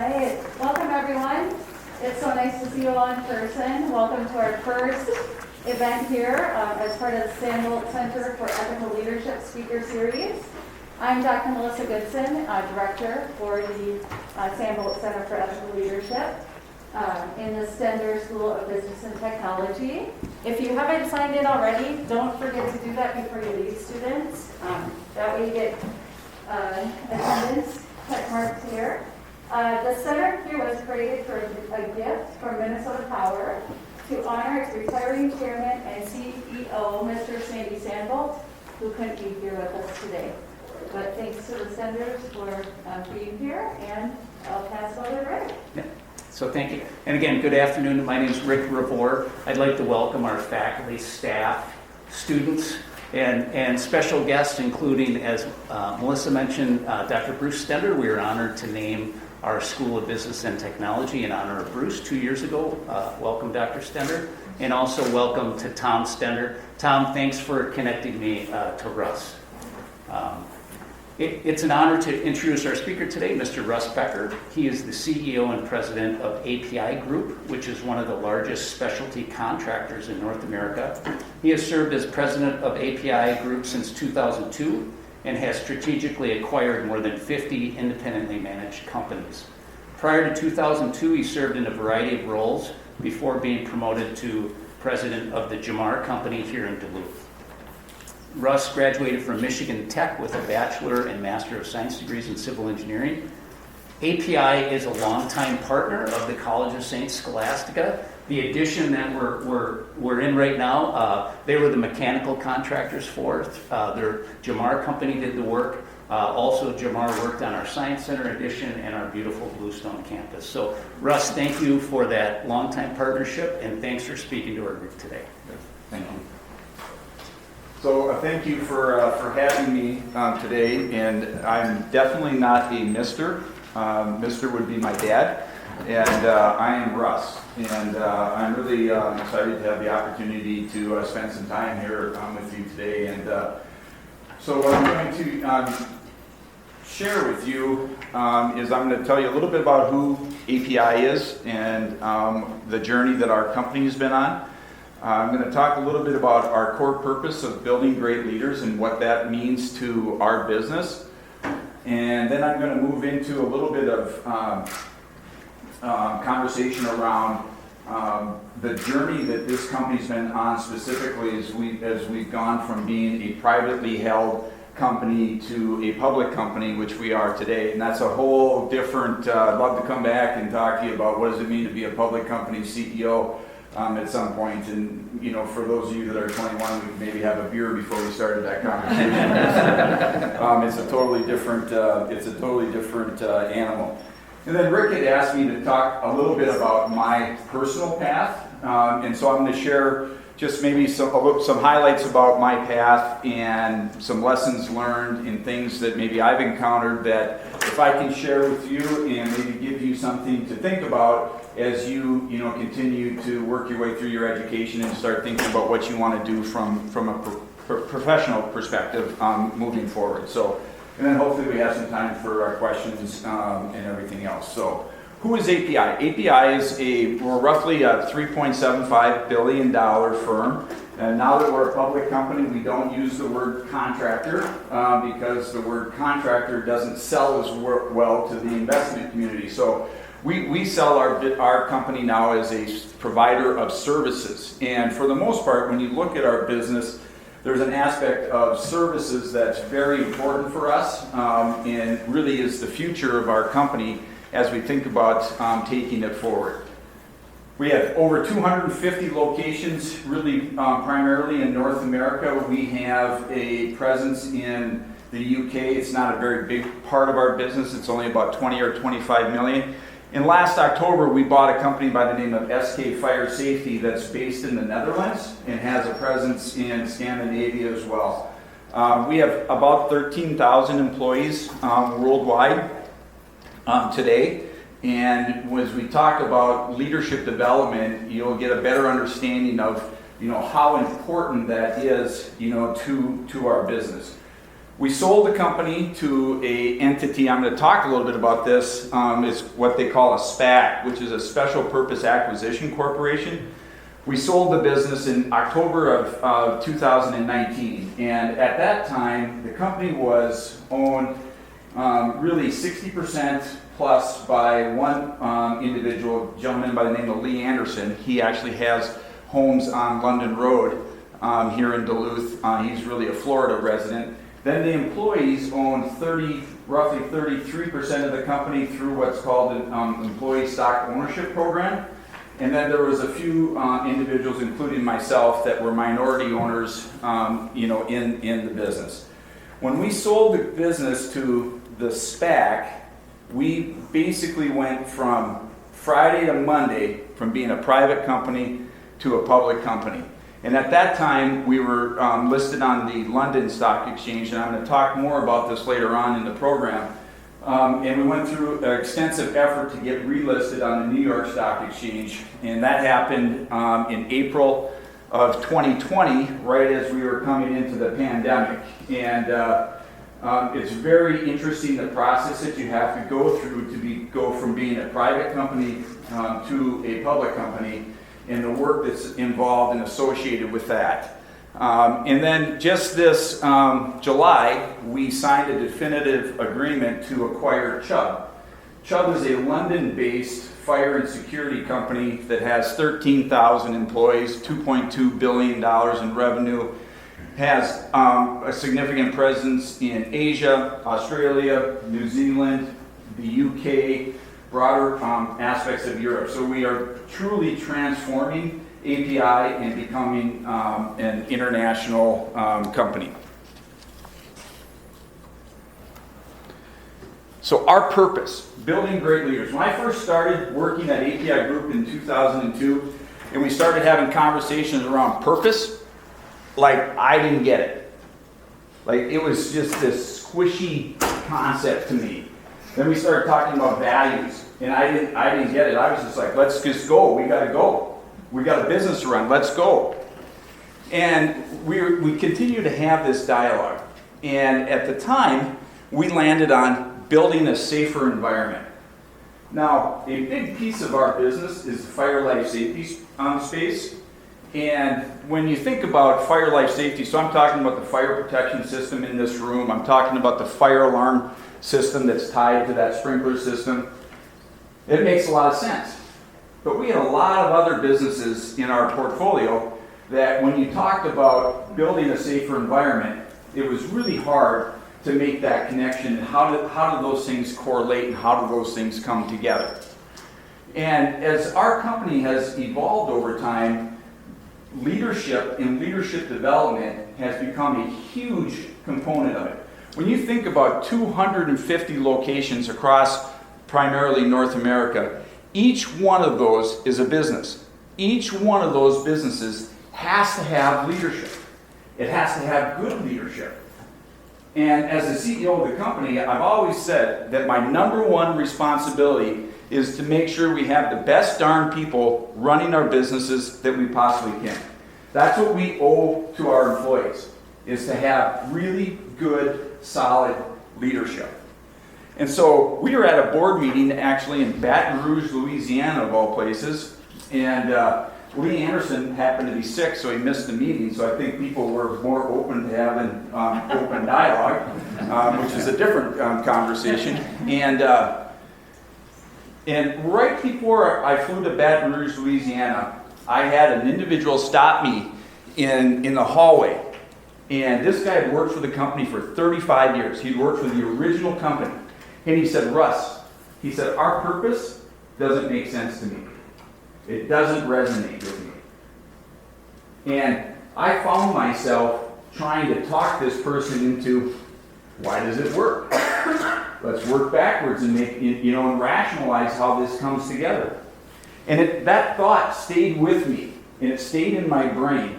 Hey, welcome everyone. It's so nice to see you all in person. Welcome to our first event here as part of the Sandbulte Center for Ethical Leadership Speaker Series. I'm Dr. Melissa Goodson, Director for the Sandbulte Center for Ethical Leadership in the Stender School of Business and Technology. If you haven't signed in already, don't forget to do that before you leave, students. That way you get attendance check marks here. The center here was created for a gift from Minnesota Power to honor its retiring chairman and CEO, Mr. Sandy Sandbulte, who couldn't be here with us today. But thanks to the Senders for being here, and I'll pass it over to Rick. Yeah. So thank you. And again, good afternoon. My name is Rick Reever. I'd like to welcome our faculty, staff, students, and special guests, including, as Melissa mentioned, Dr. Bruce Stender. We are honored to name our School of Business and Technology in honor of Bruce 2 years ago. Welcome, Dr. Stender. And also welcome to Tom Stender. Tom, thanks for connecting me to Russ. It's an honor to introduce our speaker today, Mr. Russ Becker. He is the CEO and president of API Group, which is one of the largest specialty contractors in North America. He has served as president of API Group since 2002 and has strategically acquired more than 50 independently managed companies. Prior to 2002, he served in a variety of roles before being promoted to president of the Jamar Company here in Duluth. Russ graduated from Michigan Tech with a Bachelor and Master of Science degrees in Civil Engineering. API is a longtime partner of the College of St. Scholastica. The edition that we're in right now, they were the mechanical contractors for it. Their Jamar Company did the work. Also, Jamar worked on our Science Center edition and our beautiful Bluestone campus. So, Russ, thank you for that longtime partnership, and thanks for speaking to our group today. Thank you. So thank you for having me today, and I'm definitely not a Mr. Mr. would be my dad, and I am Russ, and I'm really excited to have the opportunity to spend some time here with you today. And so what I'm going to share with you is I'm going to tell you a little bit about who API is and the journey that our company has been on. I'm going to talk a little bit about our core purpose of building great leaders and what that means to our business. And then I'm going to move into a little bit of conversation around the journey that this company's been on, specifically as we've gone from being a privately held company to a public company, which we are today. And that's a whole different, I'd love to come back and talk to you about what does it mean to be a public company CEO at some point. And, you know, for those of you that are 21, we maybe have a beer before we started that conversation. It's a totally different animal. And then Rick had asked me to talk a little bit about my personal path. And so I'm going to share just maybe some highlights about my path and some lessons learned and things that maybe I've encountered that if I can share with you and maybe give you something to think about as you continue to work your way through your education and start thinking about what you want to do from a professional perspective moving forward. So, and then hopefully we have some time for our questions and everything else. So, who is API? API is we're roughly a $3.75 billion firm. And now that we're a public company, we don't use the word contractor because the word contractor doesn't sell as well to the investment community. So we sell our company now as a provider of services. And for the most part, when you look at our business, there's an aspect of services that's very important for us and really is the future of our company as we think about taking it forward. We have over 250 locations, really primarily in North America. We have a presence in the UK. It's not a very big part of our business. It's only about 20 or 25 million. And last October, we bought a company by the name of SK Fire Safety that's based in the Netherlands and has a presence in Scandinavia as well. We have about 13,000 employees worldwide today. And as we talk about leadership development, you'll get a better understanding of how important that is to our business. We sold the company to a entity, I'm going to talk a little bit about this, is what they call a SPAC, which is a Special Purpose Acquisition Corporation. We sold the business in October of 2019, and at that time, the company was owned really 60% plus by one individual, gentleman by the name of Lee Anderson. He actually has homes on London Road here in Duluth. He's really a Florida resident. Then the employees own roughly 33% of the company through what's called an employee stock ownership program. And then there was a few individuals, including myself, that were minority owners, in the business. When we sold the business to the SPAC, we basically went from Friday to Monday from being a private company to a public company. And at that time, we were listed on the London Stock Exchange, and I'm going to talk more about this later on in the program. And we went through an extensive effort to get relisted on the New York Stock Exchange, and that happened in April of 2020, right as we were coming into the pandemic. And it's very interesting, the process that you have to go through to go from being a private company to a public company, and the work that's involved and associated with that. And then just this July, we signed a definitive agreement to acquire Chubb. Chubb is a London-based fire and security company that has 13,000 employees, $2.2 billion in revenue, has a significant presence in Asia, Australia, New Zealand, the UK, broader aspects of Europe. So we are truly transforming API and becoming an international company. So our purpose, building great leaders. When I first started working at API Group in 2002, and we started having conversations around purpose, like I didn't get it. Like it was just this squishy concept to me. Then we started talking about values, and I didn't get it. I was just like, let's just go. We got to go. We got a business to run. Let's go. And we continue to have this dialogue. And at the time, we landed on building a safer environment. Now, a big piece of our business is the fire life safety space. And when you think about fire life safety, so I'm talking about the fire protection system in this room. I'm talking about the fire alarm system that's tied to that sprinkler system. It makes a lot of sense. But we had a lot of other businesses in our portfolio that when you talked about building a safer environment, it was really hard to make that connection. How do those things correlate and how do those things come together? And as our company has evolved over time, leadership and leadership development has become a huge component of it. When you think about 250 locations across primarily North America, each one of those is a business. Each one of those businesses has to have leadership. It has to have good leadership. And as the CEO of the company, I've always said that my number one responsibility is to make sure we have the best darn people running our businesses that we possibly can. That's what we owe to our employees, is to have really good, solid leadership. And so we were at a board meeting actually in Baton Rouge, Louisiana, of all places, and Lee Anderson happened to be sick, so he missed the meeting. So I think people were more open to having open dialogue, which is a different conversation. And right before I flew to Baton Rouge, Louisiana, I had an individual stop me in the hallway. And this guy had worked for the company for 35 years. He'd worked for the original company. And he said, Russ, he said, our purpose doesn't make sense to me. It doesn't resonate with me. And I found myself trying to talk this person into, why does it work? Let's work backwards and make, and rationalize how this comes together. And that thought stayed with me, and it stayed in my brain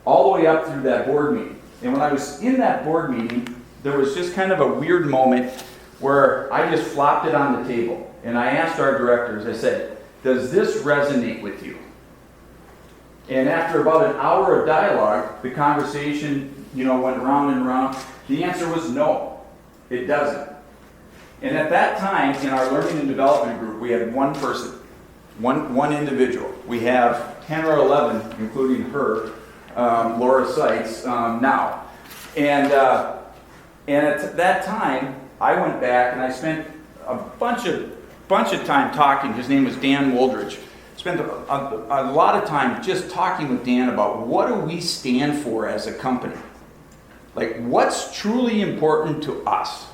all the way up through that board meeting. And when I was in that board meeting, there was just kind of a weird moment where I just flopped it on the table. And I asked our directors, I said, does this resonate with you? And after about an hour of dialogue, the conversation, went round and round. The answer was no, it doesn't. And at that time, in our learning and development group, we had one person, one individual. We have 10 or 11, including her, Laura Seitz, now. And at that time, I went back and I spent a bunch of time talking. His name was Dan Woldridge. Spent a lot of time just talking with Dan about what do we stand for as a company. Like, what's truly important to us?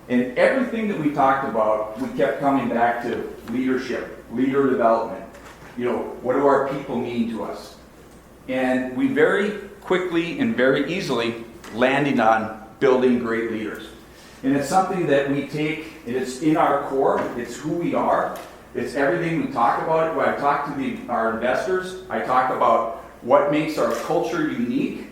And everything that we talked about, we kept coming back to leadership, leader development. What do our people mean to us? And we very quickly and very easily landed on building great leaders. And it's something that we take, and it's in our core, it's who we are, it's everything we talk about. When I talk to our investors, I talk about what makes our culture unique.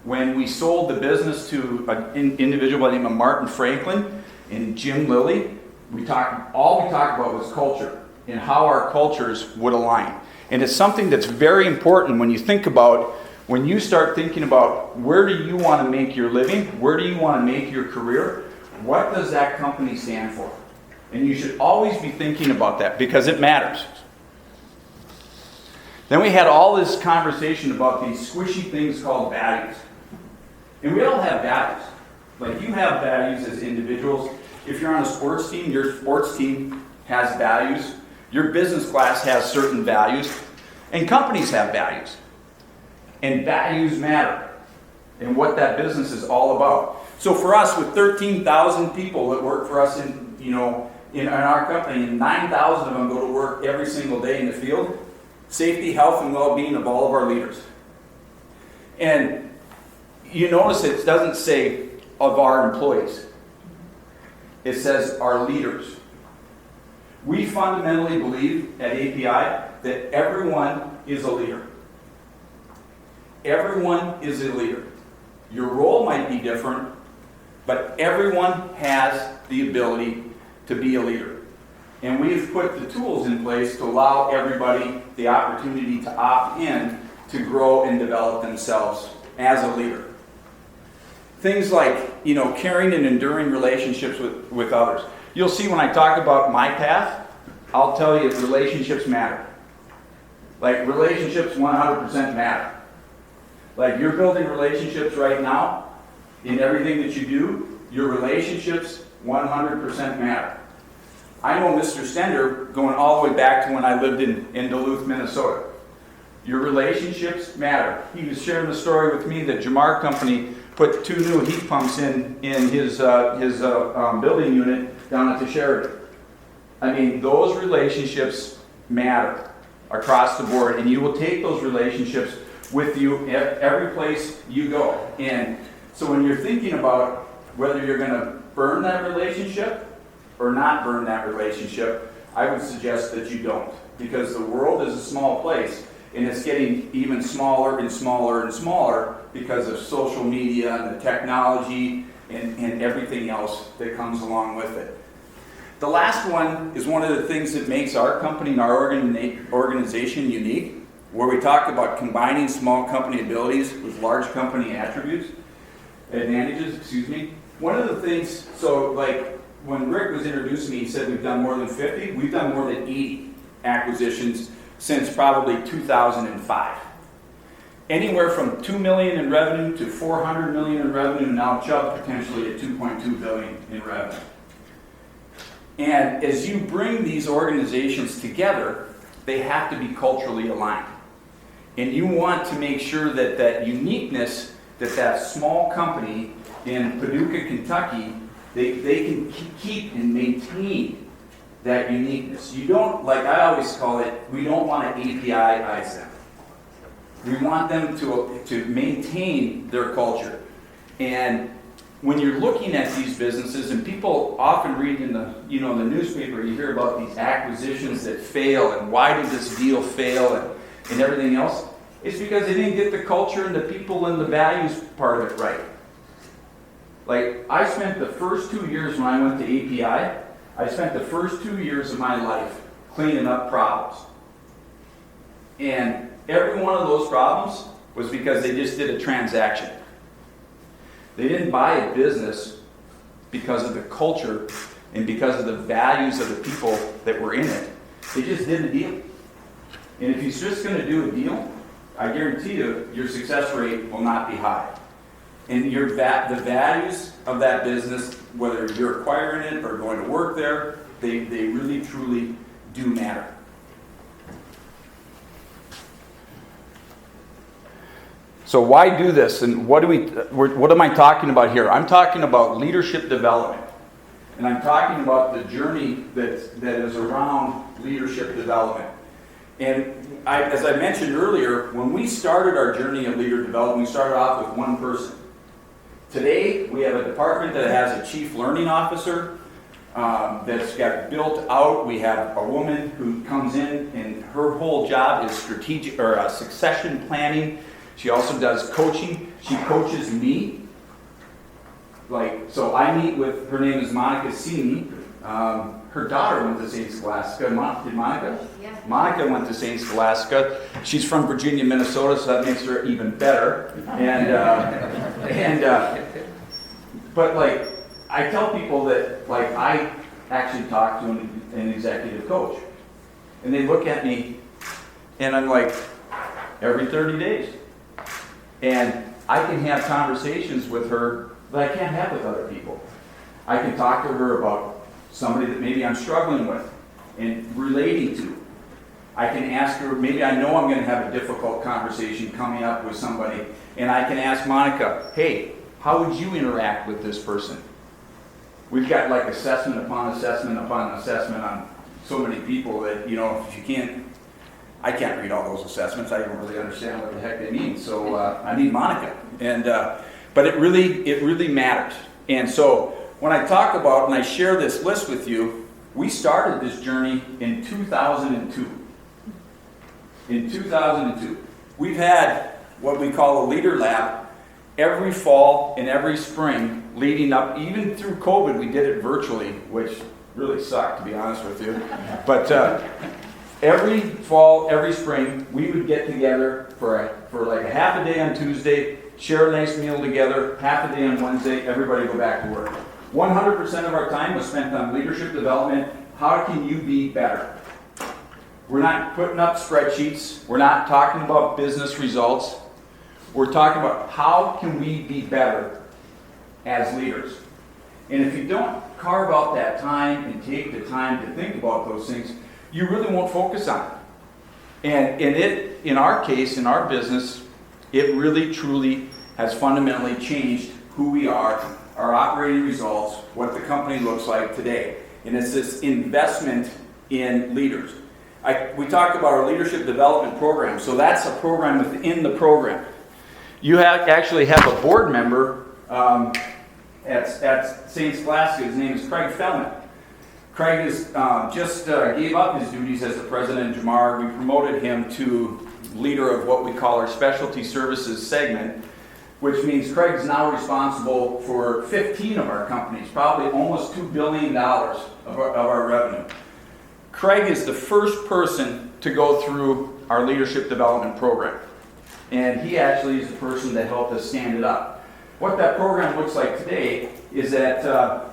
When we sold the business to an individual by the name of Martin Franklin and Jim Lilly, all we talked about was culture and how our cultures would align. And it's something that's very important when you start thinking about where do you want to make your living, where do you want to make your career, what does that company stand for? And you should always be thinking about that because it matters. Then we had all this conversation about these squishy things called values. And we all have values. Like, you have values as individuals. If you're on a sports team, your sports team has values. Your business class has certain values. And companies have values. And values matter. And what that business is all about. So for us, with 13,000 people that work for us in our company, and 9,000 of them go to work every single day in the field, safety, health, and well-being of all of our leaders. And you notice it doesn't say of our employees. It says our leaders. We fundamentally believe at API that everyone is a leader. Everyone is a leader. Your role might be different, but everyone has the ability to be a leader. And we've put the tools in place to allow everybody the opportunity to opt in to grow and develop themselves as a leader. Things like, caring and enduring relationships with others. You'll see when I talk about my path, I'll tell you relationships matter. Like, relationships 100% matter. Like, you're building relationships right now in everything that you do, your relationships 100% matter. I know Mr. Stender going all the way back to when I lived in Duluth, Minnesota. Your relationships matter. He was sharing the story with me that Jamar Company put 2 new heat pumps in his building unit down at the Sheridan. I mean, those relationships matter across the board, and you will take those relationships with you every place you go. And so when you're thinking about whether you're going to burn that relationship or not burn that relationship, I would suggest that you don't, because the world is a small place, and it's getting even smaller and smaller and smaller because of social media and the technology and everything else that comes along with it. The last one is one of the things that makes our company and our organization unique, where we talk about combining small company abilities with large company advantages. One of the things, so like when Rick was introducing me, he said we've done more than 50. We've done more than 80 acquisitions since probably 2005. Anywhere from $2 million in revenue to $400 million in revenue, now Chubb potentially at $2.2 billion in revenue. And as you bring these organizations together, they have to be culturally aligned. And you want to make sure that that uniqueness, that small company in Paducah, Kentucky, they can keep and maintain that uniqueness. You don't, like I always call it, we don't want to API-ize them. We want them to maintain their culture. And when you're looking at these businesses, and people often read in the newspaper, you hear about these acquisitions that fail, and why did this deal fail, and everything else. It's because they didn't get the culture and the people and the values part of it right. Like, I spent the first 2 years when I went to API, I spent the first 2 years of my life cleaning up problems. And every one of those problems was because they just did a transaction. They didn't buy a business because of the culture and because of the values of the people that were in it. They just did a deal. And if you're just going to do a deal, I guarantee you, your success rate will not be high. And the values of that business, whether you're acquiring it or going to work there, they really, truly do matter. So why do this? And what am I talking about here? I'm talking about leadership development. And I'm talking about the journey that is around leadership development. And as I mentioned earlier, when we started our journey of leader development, we started off with one person. Today, we have a department that has a chief learning officer that's got built out. We have a woman who comes in, and her whole job is strategic or succession planning. She also does coaching. She coaches me. So I meet with, her name is Monica Sini. Her daughter went to St. Scholastica. Did Monica? Yeah. Monica went to St. Scholastica. She's from Virginia, Minnesota, so that makes her even better. But I tell people that I actually talk to an executive coach, and they look at me, and I'm like, every 30 days, and I can have conversations with her that I can't have with other people. I can talk to her about somebody that maybe I'm struggling with and relating to. I can ask her, maybe I know I'm going to have a difficult conversation coming up with somebody, and I can ask Monica, hey, how would you interact with this person? We've got assessment upon assessment upon assessment on so many people that, I can't read all those assessments. I don't really understand what the heck they mean. So I need Monica. But it really matters. And so when I talk about and I share this list with you, we started this journey in 2002. In 2002. We've had what we call a leader lab every fall and every spring leading up, even through COVID. We did it virtually, which really sucked, to be honest with you. But every fall, every spring, we would get together for a half a day on Tuesday, share a nice meal together, half a day on Wednesday, everybody go back to work. 100% of our time was spent on leadership development. How can you be better? We're not putting up spreadsheets. We're not talking about business results. We're talking about how can we be better as leaders. And if you don't carve out that time and take the time to think about those things, you really won't focus on it. And in our case, in our business, it really, truly has fundamentally changed who we are, our operating results, what the company looks like today. And it's this investment in leaders. We talked about our leadership development program. So that's a program within the program. You actually have a board member at St. Scholastica. His name is Craig Fleming. Craig just gave up his duties as the president of Jamar. We promoted him to leader of what we call our specialty services segment, which means Craig's now responsible for 15 of our companies, probably almost $2 billion of our revenue. Craig is the first person to go through our leadership development program. And he actually is the person that helped us stand it up. What that program looks like today is that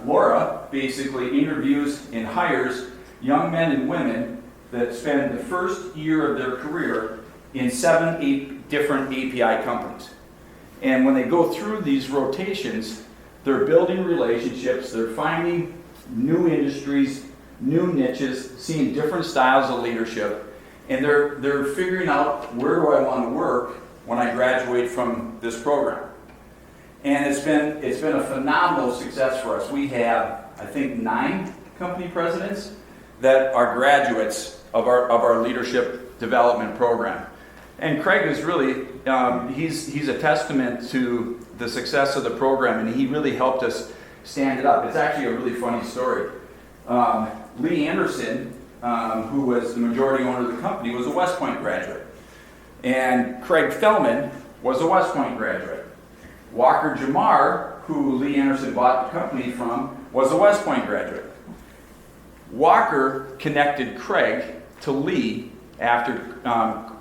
Laura basically interviews and hires young men and women that spend the first year of their career in 7-8 different API companies. And when they go through these rotations, they're building relationships, they're finding new industries, new niches, seeing different styles of leadership, and they're figuring out, where do I want to work when I graduate from this program? And it's been a phenomenal success for us. We have, I think, 9 company presidents that are graduates of our leadership development program. And Craig is really, he's a testament to the success of the program, and he really helped us stand it up. It's actually a really funny story. Lee Anderson, who was the majority owner of the company, was a West Point graduate. And Craig Fellman was a West Point graduate. Walker Jamar, who Lee Anderson bought the company from, was a West Point graduate. Walker connected Craig to Lee after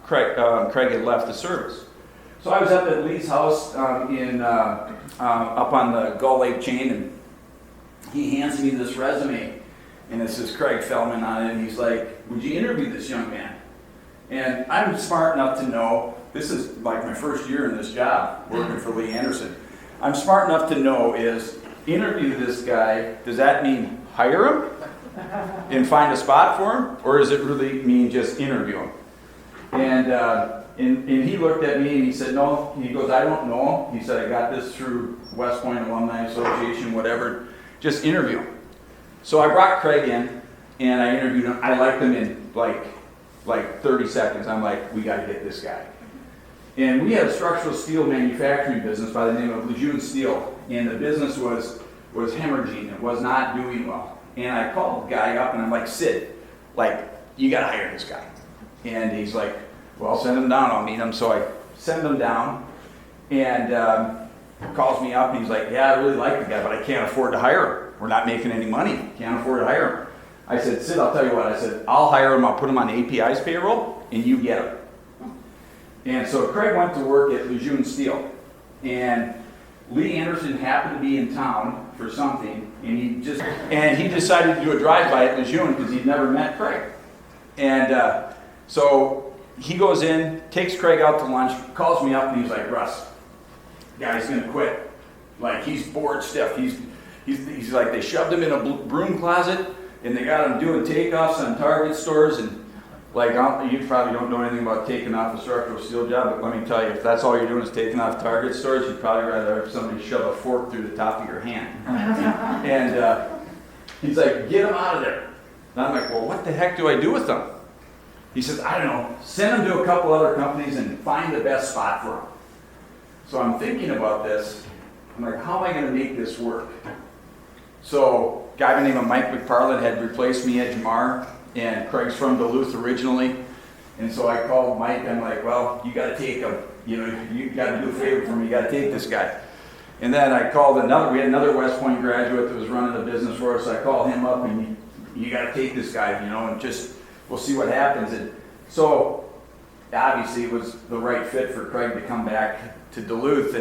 Craig had left the service. So I was up at Lee's house up on the Gull Lake chain, and he hands me this resume, and it says Craig Fleming on it, and he's like, would you interview this young man? And I'm smart enough to know, this is like my first year in this job, working for Lee Anderson. I'm smart enough to know is, interview this guy, does that mean hire him and find a spot for him? Or does it really mean just interview him? And he looked at me and he said, no, he goes, I don't know. He said, I got this through West Point Alumni Association, whatever, just interview him. So I brought Craig in and I interviewed him. I liked him in like 30 seconds. I'm like, we got to get this guy. And we had a structural steel manufacturing business by the name of Lejeune Steel, and the business was hemorrhaging. It was not doing well. And I called the guy up and I'm like, Sid, like, you got to hire this guy. And he's like, well, send him down, I'll meet him. So I send him down, and calls me up and he's like, yeah, I really like the guy, but I can't afford to hire him. We're not making any money. Can't afford to hire him. I said, Sid, I'll tell you what. I said, I'll hire him. I'll put him on API's payroll, and you get him. And so Craig went to work at Lejeune Steel, and Lee Anderson happened to be in town for something, and he decided to do a drive-by at Lejeune because he'd never met Craig. And so he goes in, takes Craig out to lunch, calls me up, and he's like, Russ, guy's gonna quit. Like, he's bored stiff. He's like, they shoved him in a broom closet, and they got him doing takeoffs on Target stores, and like, you probably don't know anything about taking off a structural steel job, but let me tell you, if that's all you're doing is taking off Target stores, you'd probably rather have somebody shove a fork through the top of your hand. And he's like, get him out of there. And I'm like, well, what the heck do I do with them? He says, I don't know, send them to a couple other companies and find the best spot for them. So I'm thinking about this. I'm like, how am I going to make this work? So a guy by the name of Mike McFarland had replaced me at Jamar, and Craig's from Duluth originally. And so I called Mike. I'm like, well, you got to take him. You know, you got to do a favor for me. You got to take this guy. And then I called we had another West Point graduate that was running the business for us. So I called him up, and you got to take this guy, you know, and just, we'll see what happens. And so obviously it was the right fit for Craig to come back to Duluth.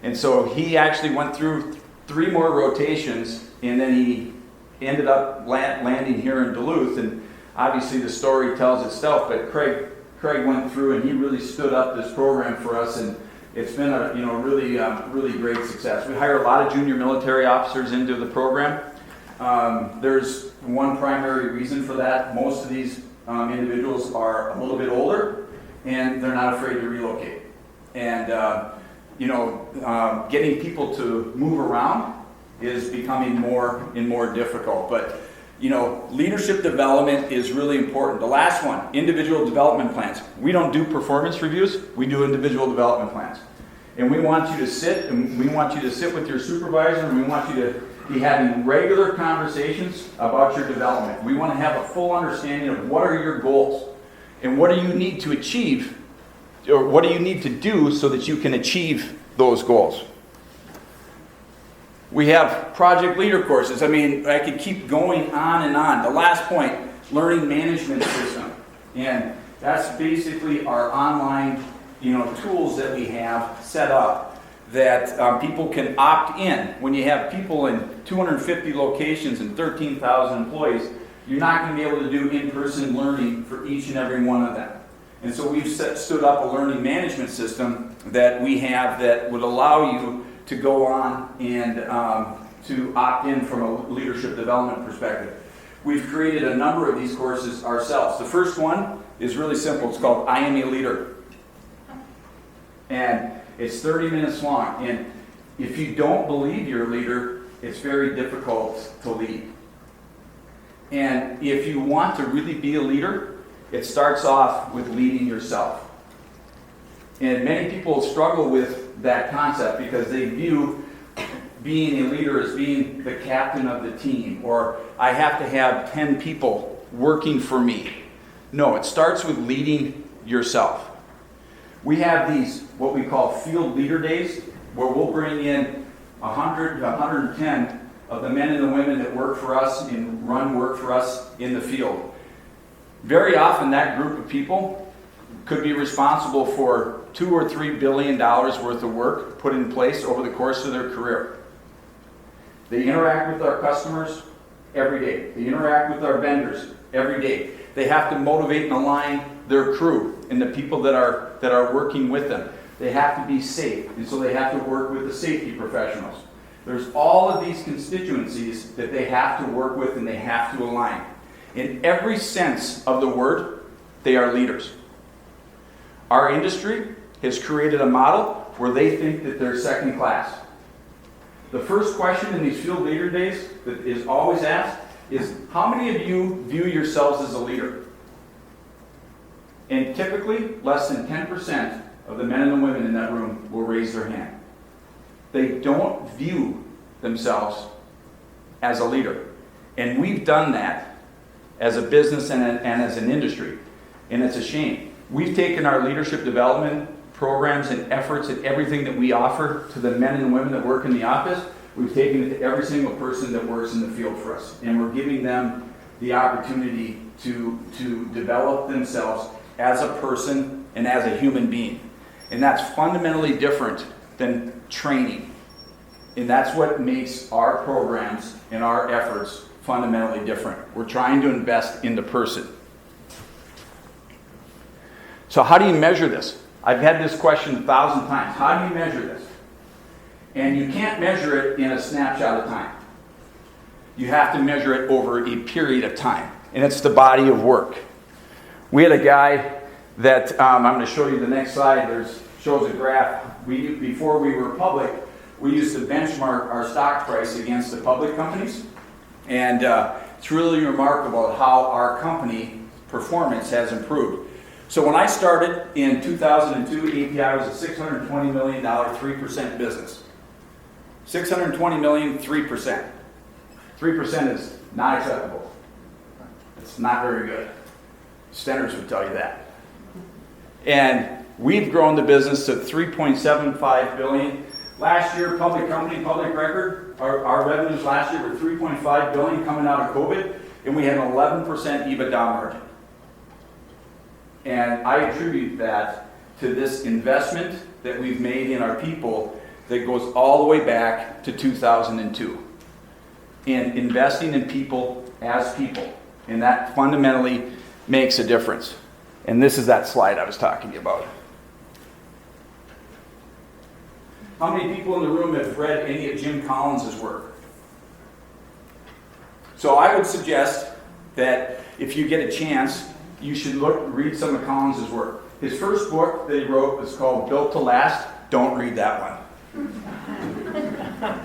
And so he actually went through 3 more rotations, and then he ended up landing here in Duluth. And obviously the story tells itself, but Craig went through and he really stood up this program for us, and it's been a really great success. We hire a lot of junior military officers into the program. There's one primary reason for that. Most of these individuals are a little bit older, and they're not afraid to relocate. And getting people to move around is becoming more and more difficult. But leadership development is really important. The last one, individual development plans. We don't do performance reviews, we do individual development plans. And we want you to sit with your supervisor, and we want you to be having regular conversations about your development. We want to have a full understanding of what are your goals, and what do you need to achieve, or what do you need to do so that you can achieve those goals. We have project leader courses. I mean, I could keep going on and on. The last point, learning management system. And that's basically our online, tools that we have set up that people can opt in. When you have people in 250 locations and 13,000 employees, you're not going to be able to do in-person learning for each and every one of them. And so we've stood up a learning management system that we have that would allow you to go on and to opt in from a leadership development perspective. We've created a number of these courses ourselves. The first one is really simple. It's called I Am a Leader. And it's 30 minutes long. And if you don't believe you're a leader, it's very difficult to lead. And if you want to really be a leader, it starts off with leading yourself. And many people struggle with that concept because they view being a leader as being the captain of the team, or I have to have 10 people working for me. No, it starts with leading yourself. We have these, what we call field leader days, where we'll bring in 100 to 110 of the men and the women that work for us and run work for us in the field. Very often that group of people could be responsible for $2 or $3 billion worth of work put in place over the course of their career. They interact with our customers every day. They interact with our vendors every day. They have to motivate and align their crew and the people that are working with them. They have to be safe, and so they have to work with the safety professionals. There's all of these constituencies that they have to work with and they have to align. In every sense of the word, they are leaders. Our industry has created a model where they think that they're second class. The first question in these field leader days that is always asked is, how many of you view yourselves as a leader? And typically, less than 10% of the men and the women in that room will raise their hand. They don't view themselves as a leader. And we've done that as a business and as an industry. And it's a shame. We've taken our leadership development programs and efforts and everything that we offer to the men and women that work in the office. We've taken it to every single person that works in the field for us. And we're giving them the opportunity to develop themselves as a person and as a human being. And that's fundamentally different than training. And that's what makes our programs and our efforts fundamentally different. We're trying to invest in the person. So how do you measure this? I've had this question 1,000 times. How do you measure this? And you can't measure it in a snapshot of time. You have to measure it over a period of time. And it's the body of work. We had a guy that, I'm going to show you the next slide, shows a graph. Before we were public, we used to benchmark our stock price against the public companies. And it's really remarkable how our company performance has improved. So when I started in 2002, API was a $620 million, 3% business. $620 million, 3%. 3% is not acceptable. It's not very good. Stenners would tell you that. And we've grown the business to $3.75 billion. Last year, public company, public record, our revenues last year were $3.5 billion coming out of COVID, and we had an 11% EBITDA margin. And I attribute that to this investment that we've made in our people that goes all the way back to 2002. In investing in people as people. And that fundamentally makes a difference. And this is that slide I was talking about. How many people in the room have read any of Jim Collins' work? So I would suggest that if you get a chance, you should read some of Collins' work. His first book that he wrote was called Built to Last. Don't read that one.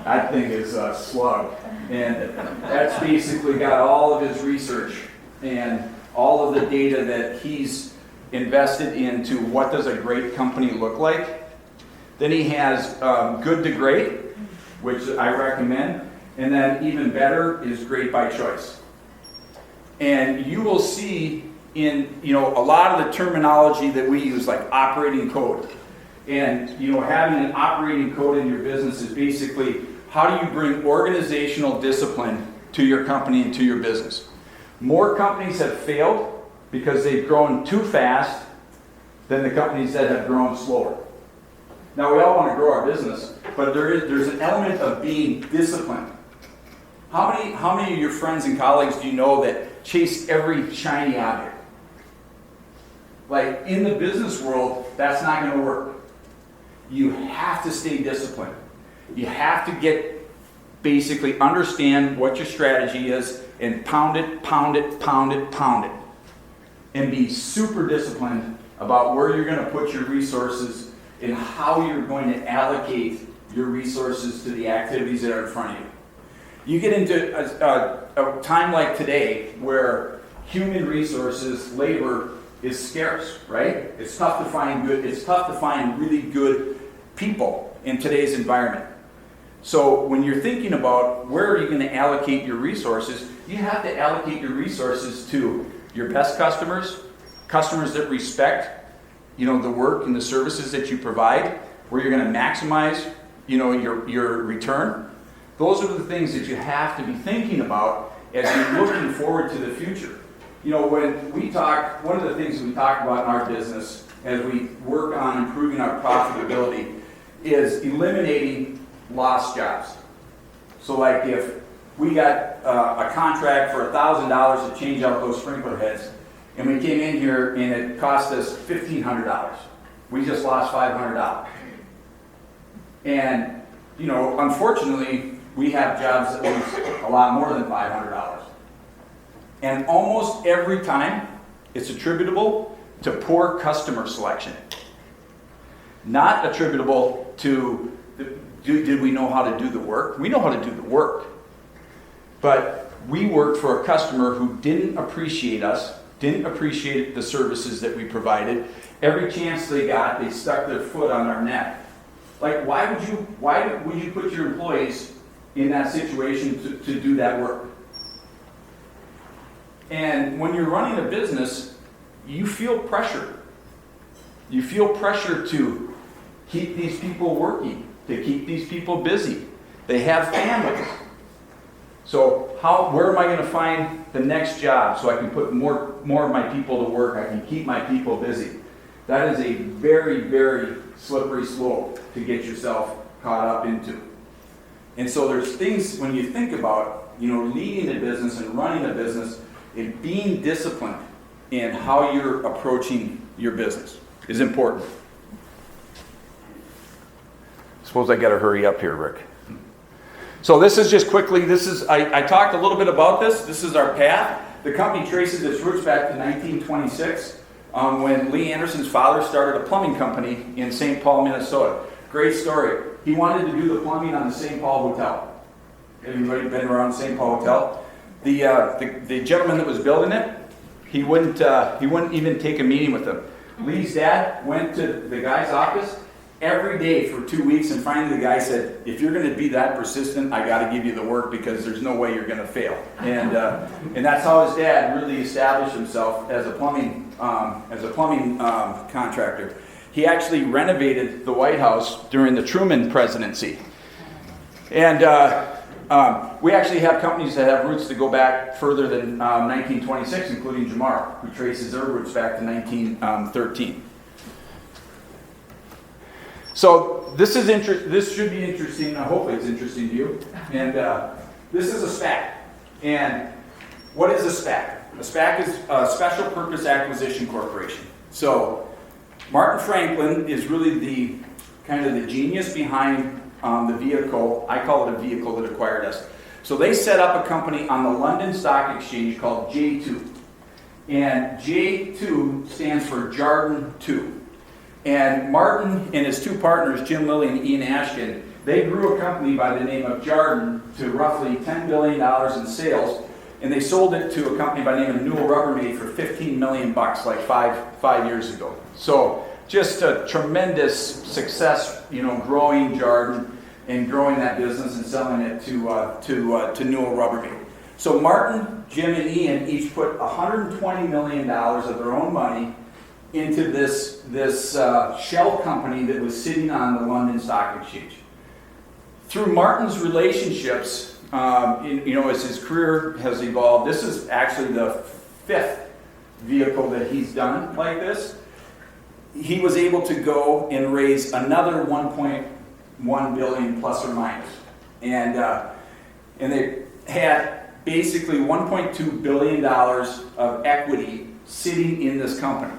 That thing is a slug. And that's basically got all of his research and all of the data that he's invested into what does a great company look like. Then he has Good to Great, which I recommend. And then even better is Great by Choice. And you will see in a lot of the terminology that we use, like operating code. And having an operating code in your business is basically how do you bring organizational discipline to your company and to your business. More companies have failed because they've grown too fast than the companies that have grown slower. Now, we all want to grow our business, but there's an element of being disciplined. How many of your friends and colleagues do you know that chase every shiny object? Like, in the business world, that's not going to work. You have to stay disciplined. You have to basically understand what your strategy is and pound it, pound it, pound it, pound it. And be super disciplined about where you're going to put your resources and how you're going to allocate your resources to the activities that are in front of you. You get into a time like today where human resources, labor, is scarce, right? It's tough to find really good people in today's environment. So when you're thinking about where are you going to allocate your resources, you have to allocate your resources to your best customers that respect, the work and the services that you provide, where you're going to maximize, your return. Those are the things that you have to be thinking about as you're looking forward to the future. You know, when we talk, one of the things we talk about in our business as we work on improving our profitability is eliminating lost jobs. So like if we got a contract for $1,000 to change out those sprinkler heads, and we came in here and it cost us $1,500. We just lost $500. And, you know, unfortunately, we have jobs that lose a lot more than $500. And almost every time, it's attributable to poor customer selection. Not attributable to, did we know how to do the work? We know how to do the work. But we worked for a customer who didn't appreciate us, didn't appreciate the services that we provided. Every chance they got, they stuck their foot on our neck. Like, why would you put your employees in that situation to do that work? And when you're running a business, you feel pressure. You feel pressure to keep these people working, to keep these people busy. They have families. So where am I going to find the next job so I can put more of my people to work, I can keep my people busy? That is a very, very slippery slope to get yourself caught up into. And so there's things, when you think about, you know, leading a business and running a business, and being disciplined in how you're approaching your business is important. Suppose I got to hurry up here, Rick. So this is just quickly, I talked a little bit about this. This is our path. The company traces its roots back to 1926 when Lee Anderson's father started a plumbing company in St. Paul, Minnesota. Great story. He wanted to do the plumbing on the St. Paul Hotel. Anybody been around the St. Paul Hotel? The gentleman that was building it, he wouldn't even take a meeting with him. Lee's dad went to the guy's office every day for 2 weeks, and finally the guy said, if you're going to be that persistent, I got to give you the work because there's no way you're going to fail. And that's how his dad really established himself as a plumbing contractor. He actually renovated the White House during the Truman presidency. And we actually have companies that have roots that go back further than 1926, including Jamar, who traces their roots back to 1913. So this should be interesting. Hopefully it's interesting to you. And this is a SPAC. And what is a SPAC? A SPAC is a Special Purpose Acquisition Corporation. So Martin Franklin is really the kind of the genius behind the vehicle. I call it a vehicle that acquired us. So they set up a company on the London Stock Exchange called J2. And J2 stands for Jarden 2. And Martin and his two partners, Jim Lilly and Ian Ashkin, they grew a company by the name of Jarden to roughly $10 billion in sales. And they sold it to a company by the name of Newell Rubbermaid for $15 million like five years ago. So just a tremendous success, you know, growing Jarden and growing that business and selling it to Newell Rubbermaid. So Martin, Jim, and Ian each put $120 million of their own money into this shell company that was sitting on the London Stock Exchange. Through Martin's relationships, as his career has evolved, this is actually the 5th vehicle that he's done like this. He was able to go and raise another 1.1 billion plus or minus, and they had basically $1.2 billion of equity sitting in this company.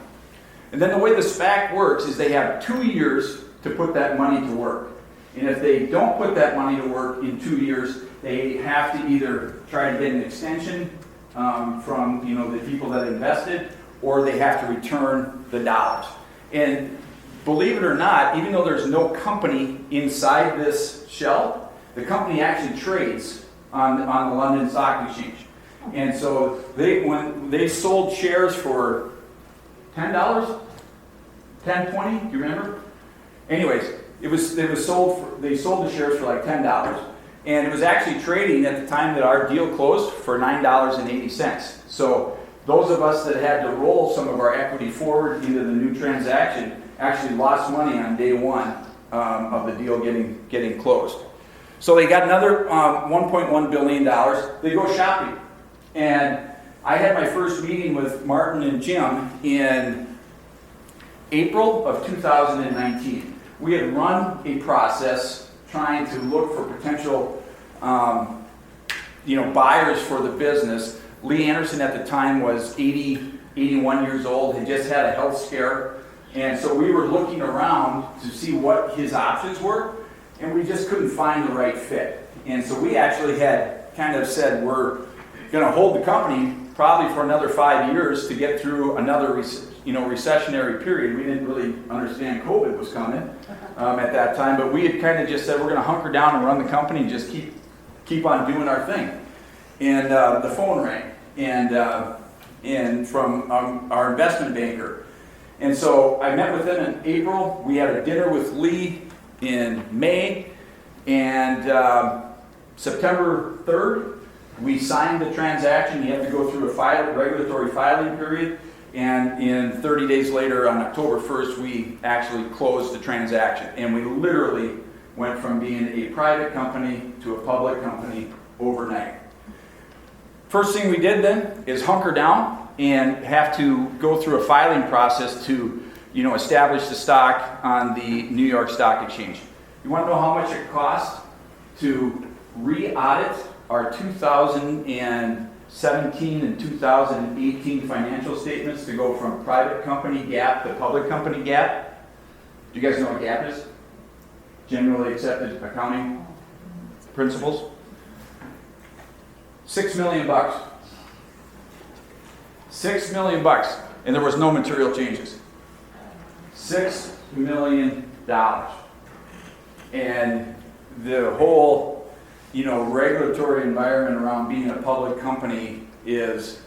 And then the way the SPAC works is they have 2 years to put that money to work. And if they don't put that money to work in 2 years, they have to either try to get an extension from the people that invested, or they have to return the dollars. And believe it or not, even though there's no company inside this shell, the company actually trades on the London Stock Exchange. And so when they sold shares for $10, 10, 20, do you remember? Anyways, they sold the shares for like $10, and it was actually trading at the time that our deal closed for $9.80. So those of us that had to roll some of our equity forward into the new transaction actually lost money on day one of the deal getting closed. So they got another $1.1 billion. They go shopping, and I had my first meeting with Martin and Jim in April of 2019. We had run a process trying to look for potential buyers for the business. Lee Anderson at the time was 81 years old, had just had a health scare. And so we were looking around to see what his options were, and we just couldn't find the right fit. And so we actually had kind of said, we're going to hold the company probably for another 5 years to get through another recessionary period. We didn't really understand COVID was coming at that time, but we had kind of just said we're going to hunker down and run the company and just keep on doing our thing. And the phone rang, and from our investment banker. And so I met with him in April. We had a dinner with Lee in May, and September 3rd, we signed the transaction. You have to go through a regulatory filing period, and in 30 days later, on October 1st, we actually closed the transaction. And we literally went from being a private company to a public company overnight. First thing we did then is hunker down and have to go through a filing process to, establish the stock on the New York Stock Exchange. You want to know how much it costs to re-audit our 2017 and 2018 financial statements to go from private company GAAP to public company GAAP? Do you guys know what GAAP is? Generally accepted accounting principles. $6 million. $6 million, and there was no material changes. $6 million. And the whole, regulatory environment around being a public company is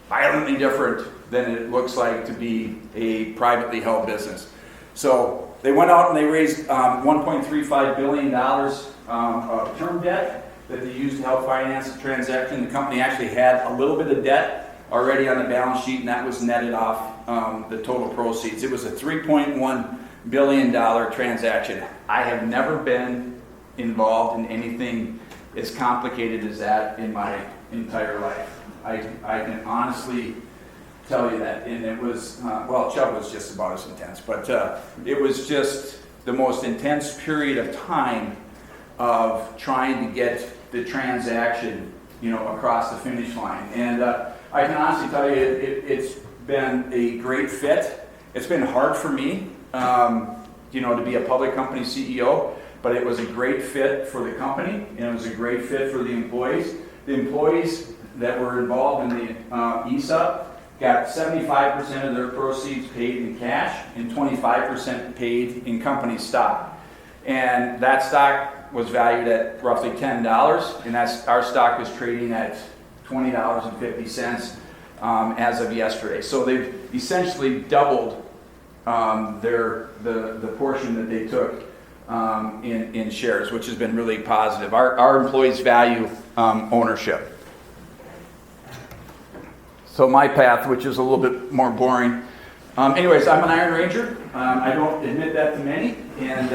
violently different than it looks like to be a privately held business. So they went out and they raised $1.35 billion of term debt that they used to help finance the transaction. The company actually had a little bit of debt already on the balance sheet, and that was netted off the total proceeds. It was a $3.1 billion transaction. I have never been involved in anything as complicated as that in my entire life. I can honestly tell you that. And it was, Chubb was just about as intense, but it was just the most intense period of time of trying to get the transaction, across the finish line. And I can honestly tell you, it's been a great fit. It's been hard for me, to be a public company CEO, but it was a great fit for the company, and it was a great fit for the employees. The employees that were involved in the ESOP got 75% of their proceeds paid in cash and 25% paid in company stock. And that stock was valued at roughly $10, and our stock was trading at $20.50 as of yesterday. So they've essentially doubled the portion that they took in shares, which has been really positive. Our employees value ownership. So my path, which is a little bit more boring. Anyways, I'm an Iron Ranger. I don't admit that to many, and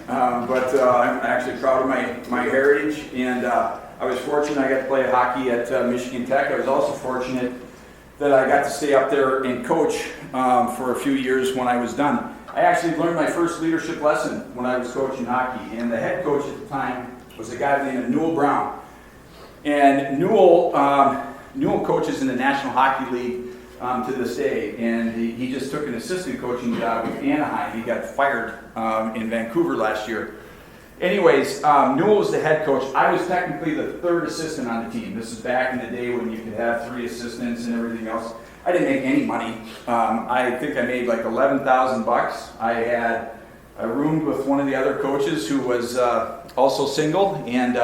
but I'm actually proud of my heritage. And I was fortunate I got to play hockey at Michigan Tech. I was also fortunate that I got to stay up there and coach for a few years when I was done. I actually learned my first leadership lesson when I was coaching hockey, and the head coach at the time was a guy named Newell Brown. And Newell coaches in the National Hockey League to this day, and he just took an assistant coaching job with Anaheim. He got fired in Vancouver last year. Anyways, Newell was the head coach. I was technically the third assistant on the team. This is back in the day when you could have 3 assistants and everything else. I didn't make any money. I think I made like $11,000. I roomed with one of the other coaches who was also single, and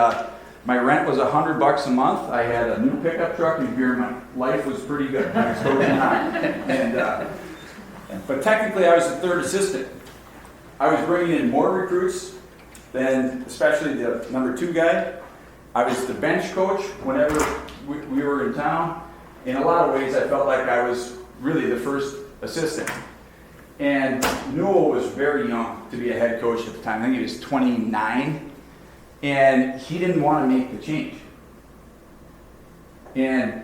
my rent was $100 a month. I had a new pickup truck and beer. My life was pretty good. I was coaching hockey. But technically I was the third assistant. I was bringing in more recruits than especially the number 2 guy. I was the bench coach whenever we were in town. In a lot of ways, I felt like I was really the first assistant. And Newell was very young to be a head coach at the time. I think he was 29. And he didn't want to make the change. And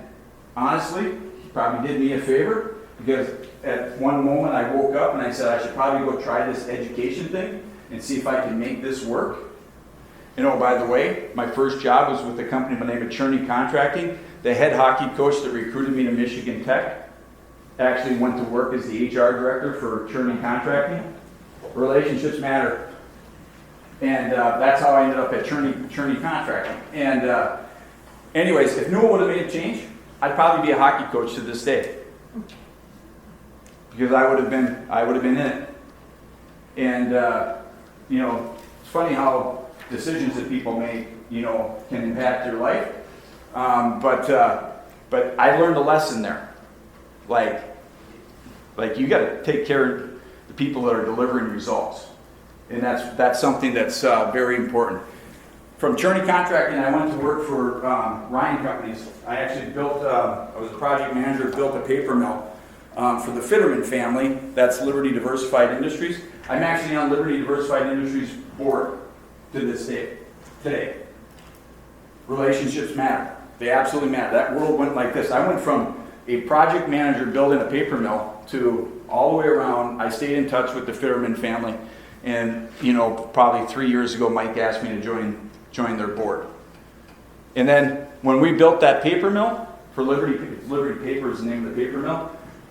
honestly, he probably did me a favor, because at one moment I woke up and I said I should probably go try this education thing and see if I can make this work. And oh, by the way, my first job was with a company by the name of Cherney Contracting. The head hockey coach that recruited me to Michigan Tech actually went to work as the HR director for Cherney Contracting. Relationships matter. And that's how I ended up at Cherney Contracting. And anyways, if no one would have made a change, I'd probably be a hockey coach to this day. Because I would have been in it. And you know, it's funny how decisions that people make, you know, can impact your life. But I learned a lesson there. Like you got to take care of the people that are delivering results, and that's something that's very important. From Cherney Contracting, I went to work for Ryan Companies. I actually built. I was a project manager, built a paper mill for the Fredman family. That's Liberty Diversified Industries. I'm actually on Liberty Diversified Industries board to this day. Today, relationships matter. They absolutely matter. That world went like this. I went from a project manager building a paper mill to all the way around. I stayed in touch with the Federman family, and you know, probably 3 years ago, Mike asked me to join their board. And then when we built that paper mill for Liberty Paper is the name of the paper mill,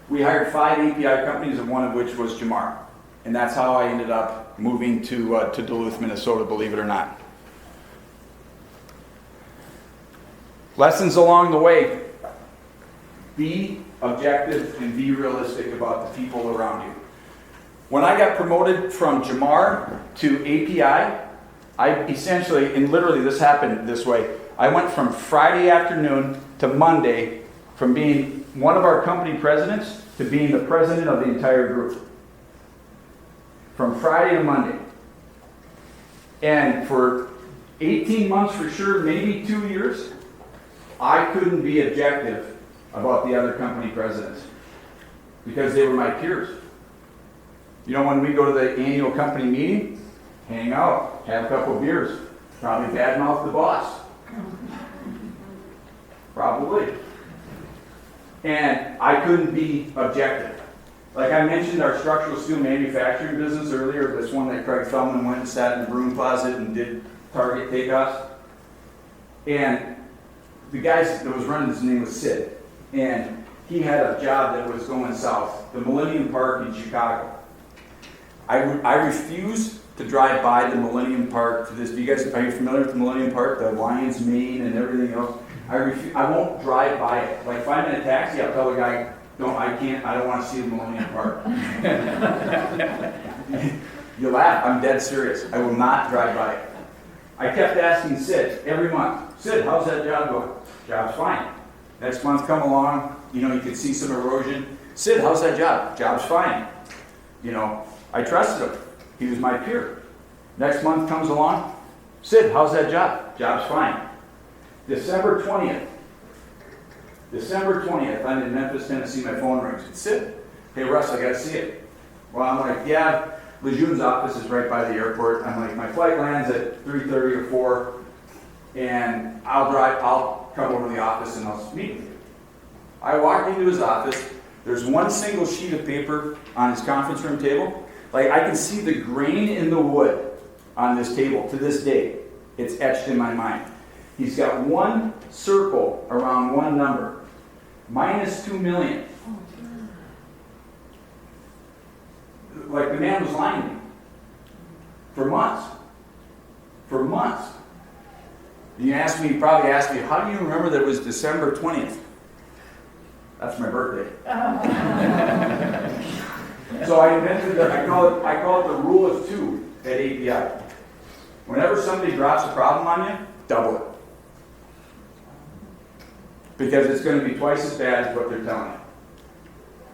we hired 5 API companies, and one of which was Jamar. And that's how I ended up moving to Duluth, Minnesota, believe it or not. Lessons along the way. Be objective and be realistic about the people around you. When I got promoted from Jamar to API, I essentially, and literally this happened this way, I went from Friday afternoon to Monday, from being one of our company presidents to being the president of the entire group. From Friday to Monday. And for 18 months for sure, maybe 2 years, I couldn't be objective about the other company presidents because they were my peers. You know, when we go to the annual company meeting, hang out, have a couple of beers, probably badmouth the boss. Probably. And I couldn't be objective. Like I mentioned our structural steel manufacturing business earlier, this one that Craig Fleming went and sat in the broom closet and did target takeoffs. And the guy that was running his name was Sid. And he had a job that was going south, the Millennium Park in Chicago. I refuse to drive by the Millennium Park to this. Are you familiar with the Millennium Park, the lion's mane and everything else? I won't drive by it. Like if I'm in a taxi, I'll tell the guy, I don't want to see the Millennium Park. You laugh, I'm dead serious. I will not drive by it. I kept asking Sid every month, Sid, how's that job going? Job's fine. Next month come along, you know, you could see some erosion. Sid, how's that job? Job's fine. You know, I trusted him. He was my peer. Next month comes along, Sid, how's that job? Job's fine. December 20th, I'm in Memphis, Tennessee, my phone rings. It's Sid. Hey, Russ, I got to see it. Well, I'm like, yeah, Lejeune's office is right by the airport. I'm like, my flight lands at 3:30 or 4, and I'll come over to the office and I'll meet with you. I walked into his office. There's one single sheet of paper on his conference room table. Like, I can see the grain in the wood on this table to this day. It's etched in my mind. He's got one circle around one number. Minus $2 million. Like the man was lying to me. For months. For months. You probably asked me, how do you remember that it was December 20th? That's my birthday. So I invented I call it the rule of 2 at API. Whenever somebody drops a problem on you, double it. Because it's going to be twice as bad as what they're telling you.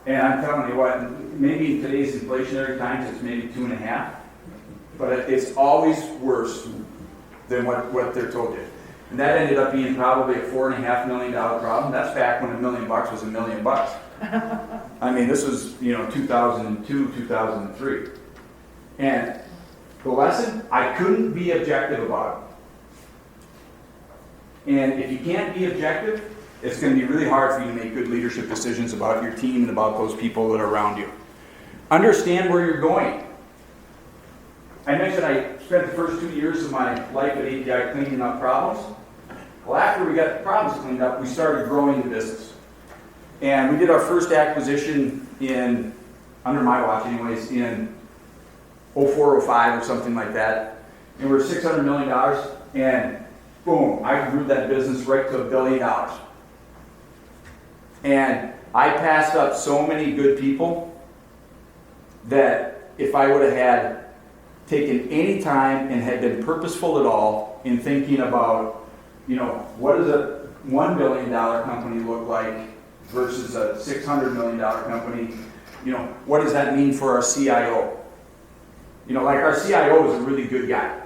And I'm telling you what, maybe in today's inflationary times it's maybe 2.5, but it's always worse than what they're told you. And that ended up being probably a $4.5 million problem. That's back when $1 million was $1 million. I mean, this was 2002, 2003. And the lesson, I couldn't be objective about it. And if you can't be objective, it's going to be really hard for you to make good leadership decisions about your team and about those people that are around you. Understand where you're going. I mentioned I spent the first 2 years of my life at API cleaning up problems. Well, after we got the problems cleaned up, we started growing the business. And we did our first acquisition under my watch anyways, in 04, 05 or something like that. And we're $600 million, and boom, I grew that business right to $1 billion. And I passed up so many good people that if I would have had taken any time and had been purposeful at all in thinking about, what does a $1 billion company look like versus a $600 million company? What does that mean for our CIO? Like our CIO is a really good guy.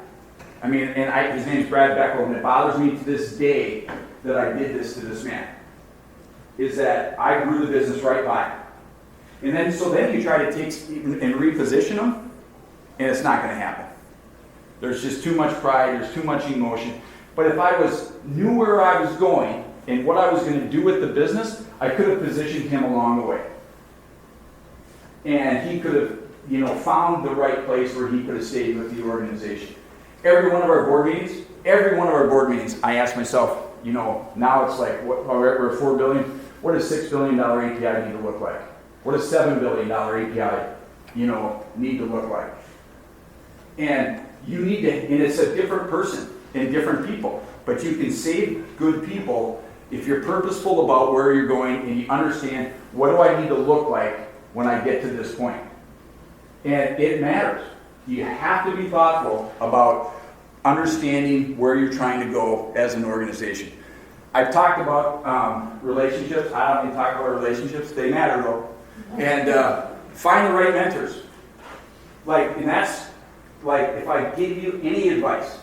I mean, his name's Brad Becker, and it bothers me to this day that I did this to this man, is that I grew the business right by him. And then you try to take and reposition them, and it's not going to happen. There's just too much pride, there's too much emotion. But if I knew where I was going and what I was going to do with the business, I could have positioned him along the way. And he could have, found the right place where he could have stayed with the organization. Every one of our board meetings, I ask myself, now it's like, we're $4 billion. What does $6 billion API need to look like? What does $7 billion API, need to look like? And you need to, and it's a different person and different people, but you can save good people if you're purposeful about where you're going and you understand, what do I need to look like when I get to this point? And it matters. You have to be thoughtful about understanding where you're trying to go as an organization. I've talked about relationships. I don't need to talk about relationships. They matter though. And find the right mentors. And that's if I give you any advice,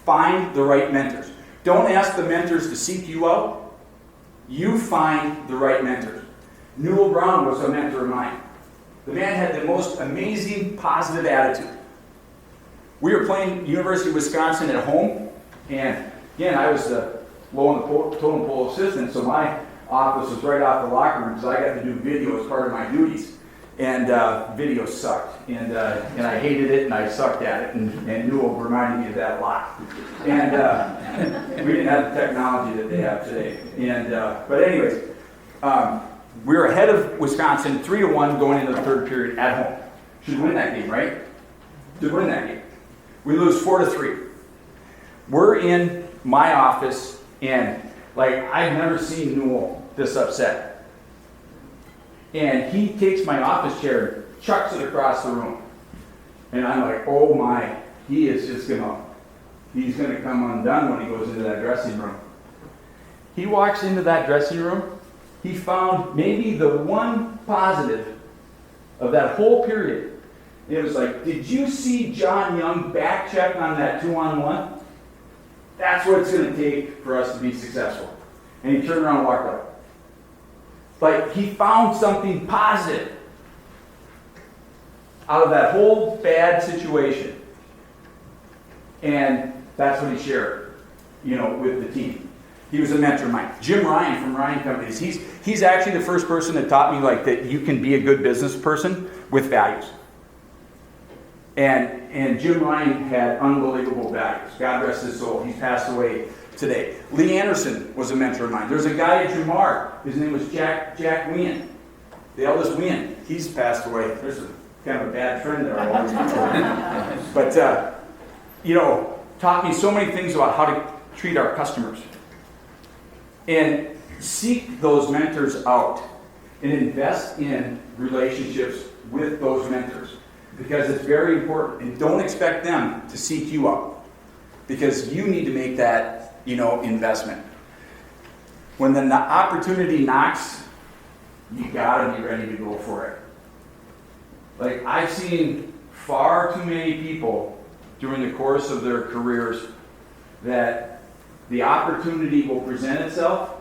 find the right mentors. Don't ask the mentors to seek you out. You find the right mentors. Newell Brown was a mentor of mine. The man had the most amazing positive attitude. We were playing University of Wisconsin at home, and again, I was the low on the totem pole assistant, so my office was right off the locker room because I got to do video as part of my duties. And video sucked, and I hated it, and I sucked at it, and Newell reminded me of that a lot. And we didn't have the technology that they have today. But anyways, we were ahead of Wisconsin 3-1 going into the third period at home. Should win that game, right? Should win that game. We lose 4-3. We're in my office, and I've never seen Newell this upset. And he takes my office chair and chucks it across the room. And I'm like, oh my, he's gonna come undone when he goes into that dressing room. He walks into that dressing room, he found maybe the one positive of that whole period. It was like, did you see John Young back check on that 2-on-1? That's what it's gonna take for us to be successful. And he turned around and walked out. He found something positive out of that whole bad situation. And that's what he shared, with the team. He was a mentor of mine. Jim Ryan from Ryan Companies. He's actually the first person that taught me that you can be a good business person with values. And Jim Ryan had unbelievable values. God rest his soul. He's passed away today. Lee Anderson was a mentor of mine. There's a guy at Jamar. His name was Jack Wien. The eldest Wien. He's passed away. There's kind of a bad trend there. But, taught me so many things about how to treat our customers. And seek those mentors out and invest in relationships with those mentors because it's very important. And don't expect them to seek you out because you need to make that investment. When the opportunity knocks, you gotta be ready to go for it. I've seen far too many people during the course of their careers that the opportunity will present itself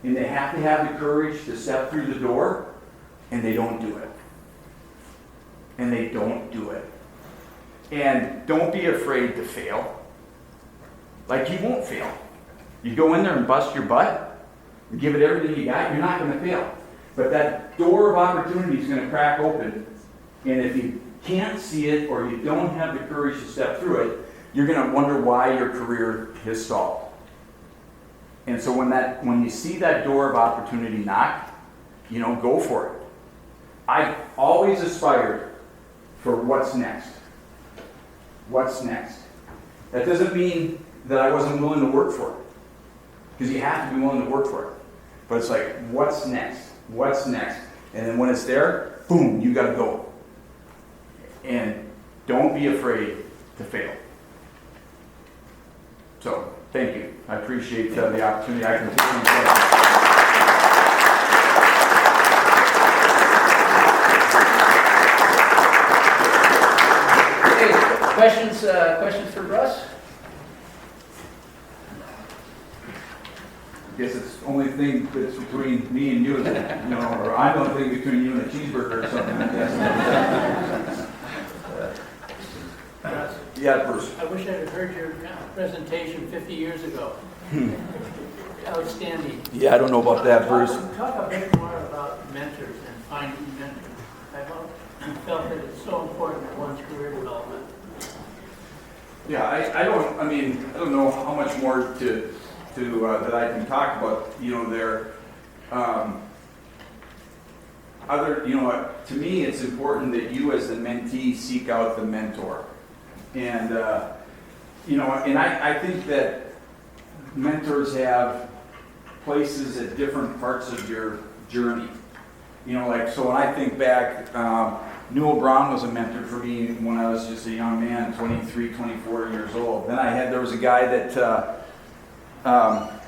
and they have to have the courage to step through the door and they don't do it. And they don't do it. And don't be afraid to fail. You won't fail. You go in there and bust your butt, give it everything you got, you're not going to fail. But that door of opportunity is going to crack open, and if you can't see it or you don't have the courage to step through it, you're going to wonder why your career has stalled. And so when you see that door of opportunity knock, go for it. I've always aspired for what's next. What's next? That doesn't mean that I wasn't willing to work for it, because you have to be willing to work for it. But it's like, what's next? What's next? And then when it's there, boom, you got to go. And don't be afraid to fail. So, thank you. I appreciate the opportunity. I continue to Questions for Russ? I guess it's the only thing that's between me and you, or I'm the only thing between you and a cheeseburger or something like that. Yeah, Bruce. I wish I had heard your presentation 50 years ago. Outstanding. Yeah, I don't know about that, Bruce. Talk a bit more about mentors and finding mentors. I've felt that it's so important in one's career development. Yeah, I don't know how much more to that I can talk about. To me, it's important that you as the mentee seek out the mentor. And, and I think that mentors have places at different parts of your journey. So when I think back, Newell Brown was a mentor for me when I was just a young man, 23, 24 years old. Then there was a guy that,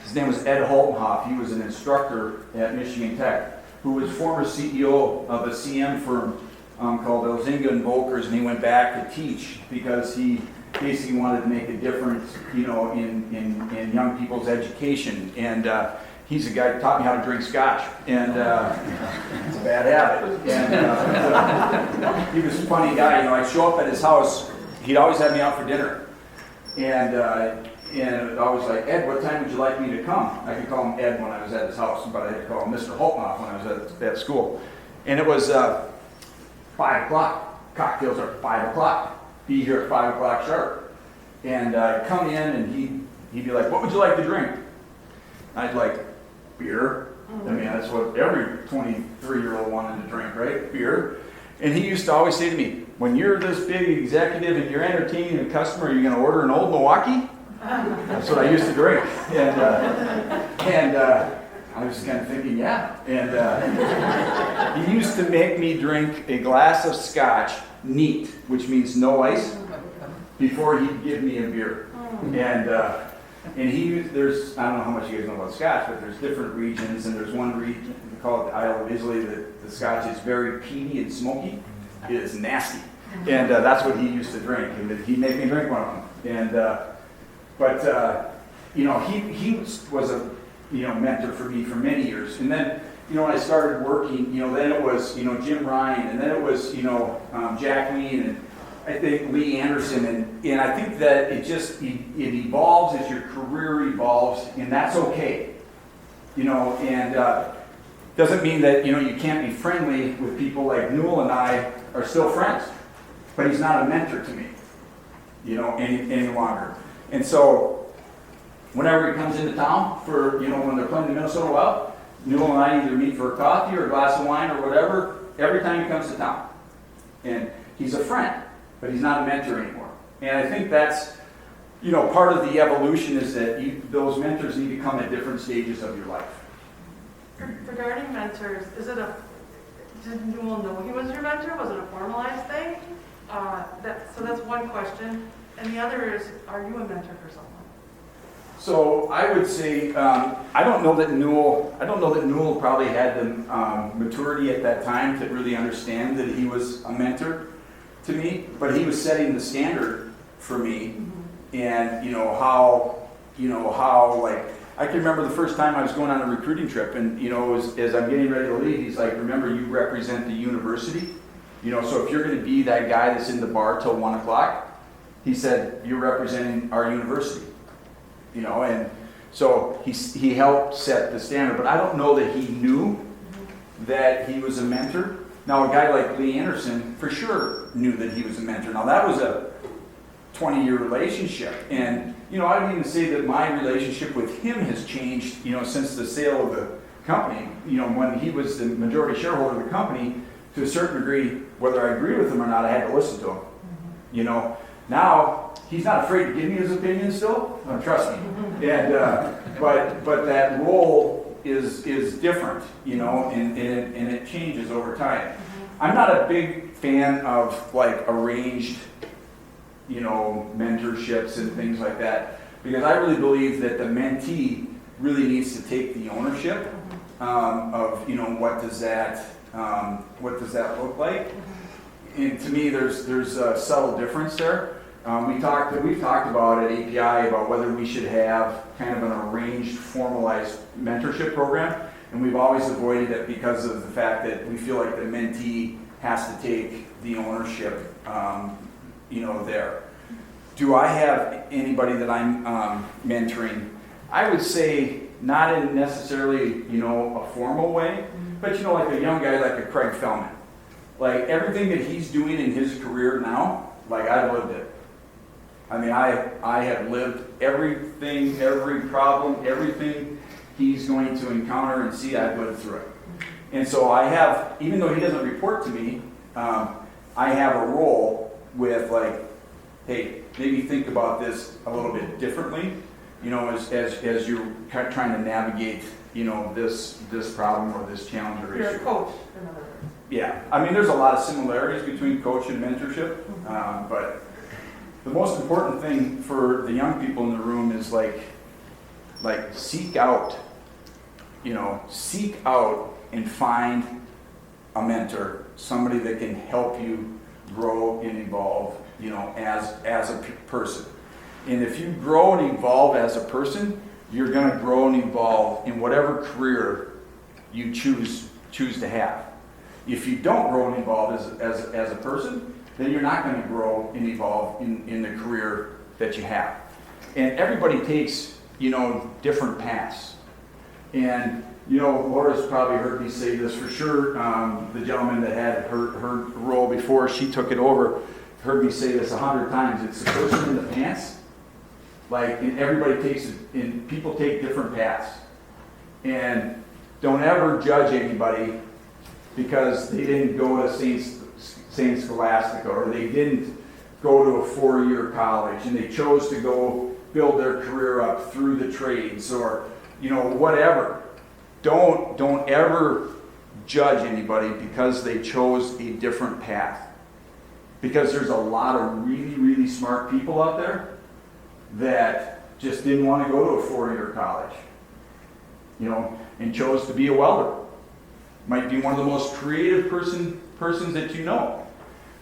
his name was Ed Holtenhoff. He was an instructor at Michigan Tech, who was former CEO of a CM firm called Elzinga and Volkers, and he went back to teach because he basically wanted to make a difference, in young people's education. And he's a guy who taught me how to drink scotch, and it's a bad habit. And he was a funny guy. I'd show up at his house. He'd always have me out for dinner, and I was like, Ed, what time would you like me to come? I could call him Ed when I was at his house, but I had to call him Mr. Holtnoff when I was at school. And it was 5 o'clock. Cocktails are 5 o'clock. Be here at 5 o'clock sharp. And I'd come in, and he'd be like, what would you like to drink? I'd like, beer. I mean, that's what every 23-year-old wanted to drink, right? Beer. And he used to always say to me, when you're this big executive and you're entertaining a customer, are you going to order an Old Milwaukee? That's what I used to drink. And I was kind of thinking, yeah. And he used to make me drink a glass of scotch neat, which means no ice, before he'd give me a beer. And there's, I don't know how much you guys know about scotch, but there's different regions, and there's one region, we call it the Isle of Islay, that the scotch is very peaty and smoky. It is nasty. And that's what he used to drink, and he'd make me drink one of them. He was a mentor for me for many years. And then, when I started working, then it was, Jim Ryan, and then it was, Jack Lean, and I think Lee Anderson, and I think that it evolves as your career evolves, and that's okay. Doesn't mean that, you can't be friendly with people like Newell and I are still friends, but he's not a mentor to me, any longer. And so, whenever he comes into town for, when they're playing the Minnesota Wild, Newell and I either meet for a coffee or a glass of wine or whatever, every time he comes to town. And he's a friend, but he's not a mentor anymore. And I think that's, part of the evolution is that those mentors need to come at different stages of your life. Regarding mentors, did Newell know he was your mentor? Was it a formalized thing? So that's one question. And the other is, are you a mentor for someone? So I would say, I don't know that Newell probably had the maturity at that time to really understand that he was a mentor to me, but he was setting the standard for me. Mm-hmm. And how I can remember the first time I was going on a recruiting trip, and as I'm getting ready to leave, he's like, remember, you represent the university, so if you're going to be that guy that's in the bar till 1 o'clock, he said, you're representing our university, and So he helped set the standard, but I don't know that he knew that he was a mentor. Now, a guy like Lee Anderson for sure knew that he was a mentor. Now, that was a 20-year relationship. And, I would even say that my relationship with him has changed, since the sale of the company. When he was the majority shareholder of the company, to a certain degree, whether I agree with him or not, I had to listen to him. Now, he's not afraid to give me his opinion still, trust me. And, but that role is different, and it changes over time. I'm not a big fan of like arranged, mentorships and things like that, because I really believe that the mentee really needs to take the ownership of, what does that look like? And to me, there's a subtle difference there. We've talked about at API about whether we should have kind of an arranged, formalized mentorship program, and we've always avoided it because of the fact that we feel like the mentee has to take the ownership, there. Do I have anybody that I'm mentoring? I would say not in necessarily, a formal way, but like a young guy like a Craig Fleming. Like everything that he's doing in his career now, like I've lived it. I mean, I have lived everything, every problem, everything he's going to encounter and see, I've lived through it. And so I have, even though he doesn't report to me, I have a role with like, hey, maybe think about this a little bit differently, as you're trying to navigate, this problem or this challenge or issue. You're a coach, in other words. Yeah, I mean, there's a lot of similarities between coach and mentorship, but the most important thing for the young people in the room is like seek out and find a mentor, somebody that can help you grow and evolve, as a person. And if you grow and evolve as a person, you're going to grow and evolve in whatever career you choose to have. If you don't grow and evolve as a person, then you're not going to grow and evolve in the career that you have. And everybody takes, different paths. And, Laura's probably heard me say this for sure. The gentleman that had her role before she took it over heard me say this 100 times. It's the person in the pants. And everybody takes it, and people take different paths. And don't ever judge anybody because they didn't go to St. Scholastica, or they didn't go to a 4-year college and they chose to go build their career up through the trades, or whatever. Don't ever judge anybody because they chose a different path, because there's a lot of really, really smart people out there that just didn't want to go to a 4-year college, and chose to be a welder. Might be one of the most creative persons that you know.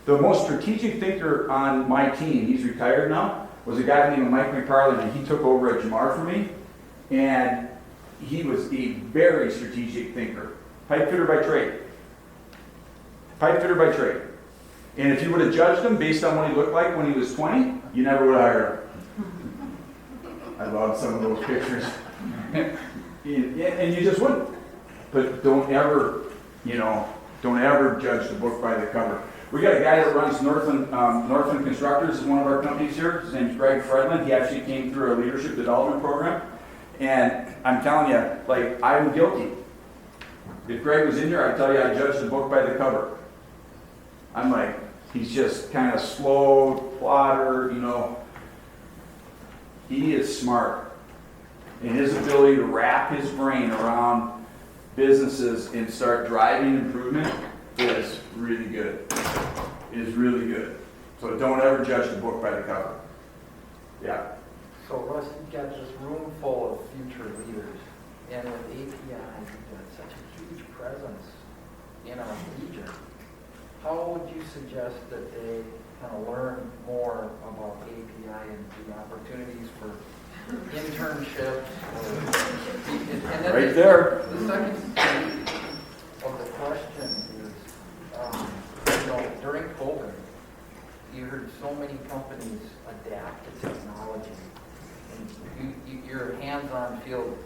The most strategic thinker on my team, he's retired now, was a guy named Mike McFarland, and he took over at Jamar for me. And he was a very strategic thinker. Pipe fitter by trade. Pipe fitter by trade. And if you would have judged him based on what he looked like when he was 20, you never would have hired him. I love some of those pictures. And you just wouldn't. But don't ever judge the book by the cover. We got a guy that runs Northland Constructors, is one of our companies here. His name's Greg Fredman. He actually came through our leadership development program. And I'm telling you, I'm guilty. If Greg was in here, I'd tell you I judged the book by the cover. I'm like, he's just kind of slow, plodder, He is smart. And his ability to wrap his brain around businesses and start driving improvement is really good. Is really good. So don't ever judge the book by the cover. Yeah. So Russ, you've got this room full of future leaders, and with API, you've got such a huge presence in our region. How would you suggest that they kind of learn more about API and the opportunities for internships? And then Right there. The second part of the question is, during COVID, you heard so many companies adapt to technology. You're a hands-on field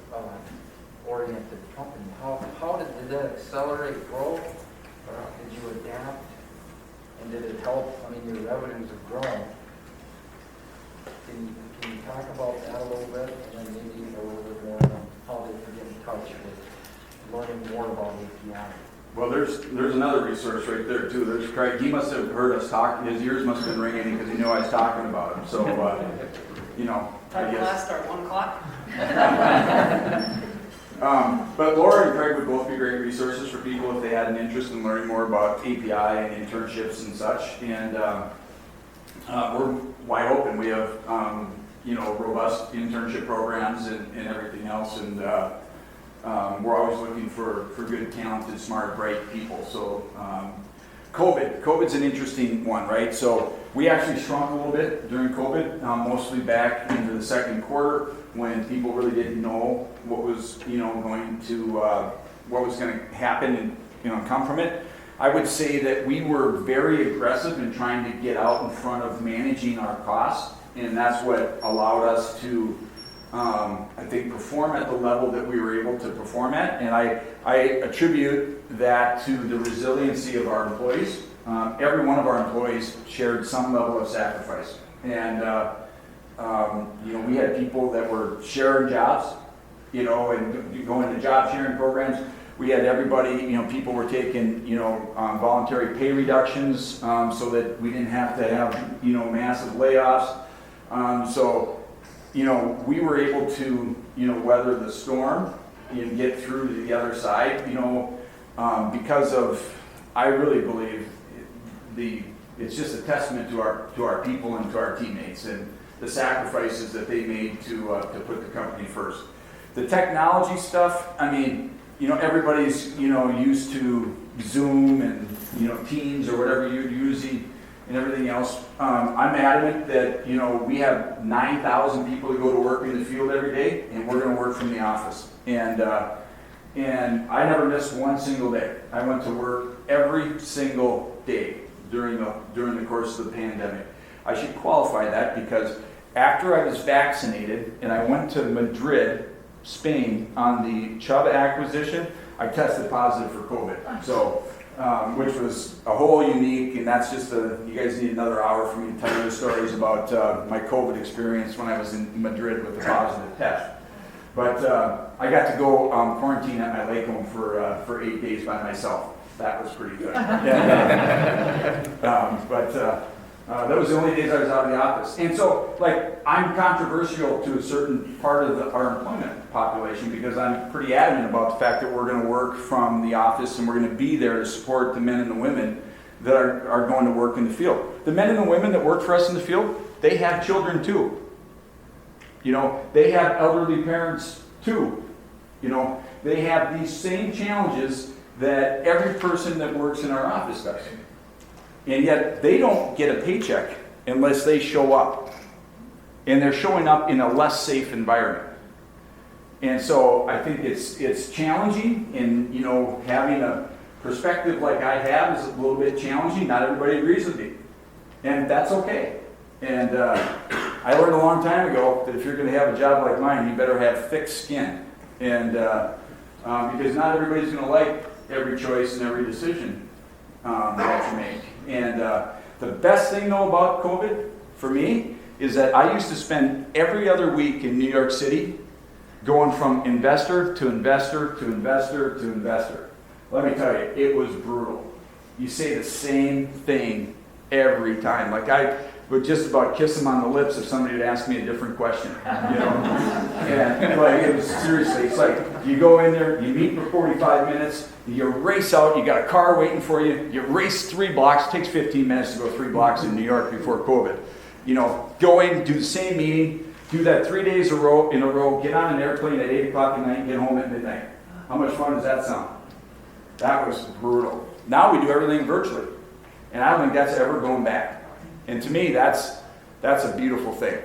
oriented company. How did that accelerate growth? Or did you adapt? And did it help? I mean, your revenues have grown. Can you talk about that a little bit? And then maybe a little bit more on how did you get in touch with learning more about API? Well, there's another resource right there too. There's Craig. He must have heard us talk. His ears must have been ringing because he knew I was talking about him. So, you know, I Time guess. last start 1 o'clock. But Laura and Craig would both be great resources for people if they had an interest in learning more about API and internships and such. And we're wide open. We have, you know, robust internship programs and everything else. And we're always looking for good, talented, smart, bright people. So COVID's an interesting one, right? So we actually shrunk a little bit during COVID, mostly back into the second quarter when people really didn't know what was, you know, going to happen and, you know, come from it. I would say that we were very aggressive in trying to get out in front of managing our costs, and that's what allowed us to, I think, perform at the level that we were able to perform at. And I attribute that to the resiliency of our employees. Every one of our employees shared some level of sacrifice. And, you know, we had people that were sharing jobs, you know, and going to job sharing programs. We had everybody, you know, people were taking, you know, voluntary pay reductions so that we didn't have to have, you know, massive layoffs. So, you know, we were able to, you know, weather the storm and get through to the other side, you know, because of, I really believe it's just a testament to our people and to our teammates and the sacrifices that they made to put the company first. The technology stuff, I mean, you know, everybody's, you know, used to Zoom and, you know, Teams or whatever you're using and everything else. I'm adamant that, you know, we have 9,000 people that go to work in the field every day, and we're going to work from the office. And I never missed one single day. I went to work every single day during the course of the pandemic. I should qualify that because after I was vaccinated and I went to Madrid, Spain, on the Chubb acquisition, I tested positive for COVID. So, which was a whole unique, and that's just you guys need another hour for me to tell you the stories about my COVID experience when I was in Madrid with a positive test. But I got to go quarantine at my lake home for 8 days by myself. That was pretty good. That was the only days I was out of the office. And so, like, I'm controversial to a certain part of our employment population because I'm pretty adamant about the fact that we're going to work from the office and we're going to be there to support the men and the women that are going to work in the field. The men and the women that work for us in the field, they have children too. You know, they have elderly parents too. You know, they have these same challenges that every person that works in our office does. And yet they don't get a paycheck unless they show up. And they're showing up in a less safe environment. And so I think it's challenging, and, you know, having a perspective like I have is a little bit challenging. Not everybody agrees with me. And that's okay. And I learned a long time ago that if you're going to have a job like mine, you better have thick skin. And because not everybody's going to like every choice and every decision that you make. And the best thing, though, about COVID for me is that I used to spend every other week in New York City going from investor to investor to investor to investor. Let me tell you, it was brutal. You say the same thing every time. Like, I would just about kiss them on the lips if somebody would ask me a different question, you know? And like, it was seriously, it's like you go in there, you meet for 45 minutes, you race out, you got a car waiting for you, you race 3 blocks, it takes 15 minutes to go 3 blocks in New York before COVID. You know, go in, do the same meeting, do that 3 days in a row, get on an airplane at 8 o'clock at night, get home at midnight. How much fun does that sound? That was brutal. Now we do everything virtually. And I don't think that's ever going back. And to me, that's a beautiful thing.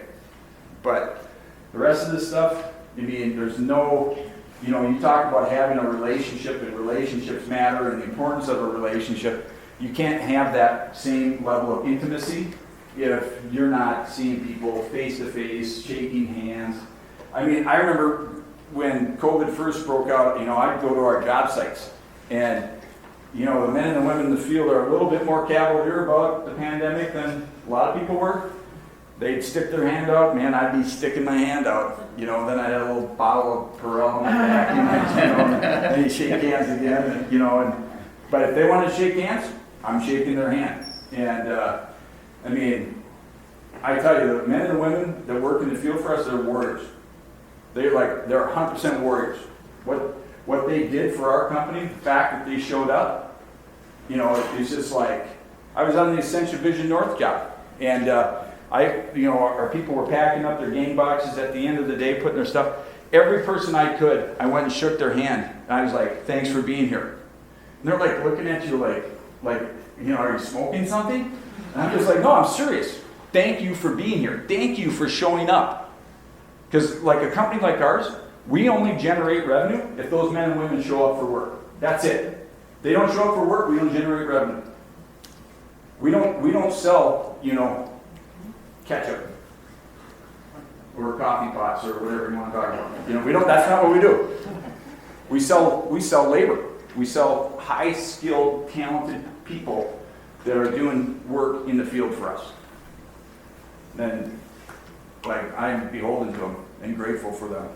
But the rest of this stuff, I mean, there's no, you know, you talk about having a relationship and relationships matter and the importance of a relationship. You can't have that same level of intimacy if you're not seeing people face to face, shaking hands. I mean, I remember when COVID first broke out, I'd go to our job sites, and the men and the women in the field are a little bit more cavalier about the pandemic than a lot of people were. They'd stick their hand out, man, I'd be sticking my hand out, then I had a little bottle of Perel in my back, and then you shake hands again, but if they want to shake hands, I'm shaking their hand. And, I tell you, the men and the women that work in the field for us, they're warriors. They're 100% warriors. What they did for our company, the fact that they showed up, it's just like, I was on the Ascension Vision North job, and our people were packing up their game boxes at the end of the day, putting their stuff. Every person I could, I went and shook their hand, and I was like, thanks for being here. And they're like looking at you like, are you smoking something? And I'm just like, no, I'm serious. Thank you for being here. Thank you for showing up. Because like a company like ours, we only generate revenue if those men and women show up for work. That's it. They don't show up for work, we don't generate revenue. We don't sell, ketchup or coffee pots or whatever you want to talk about. That's not what we do. We sell labor. We sell high-skilled, talented people that are doing work in the field for us. And I am beholden to them and grateful for them.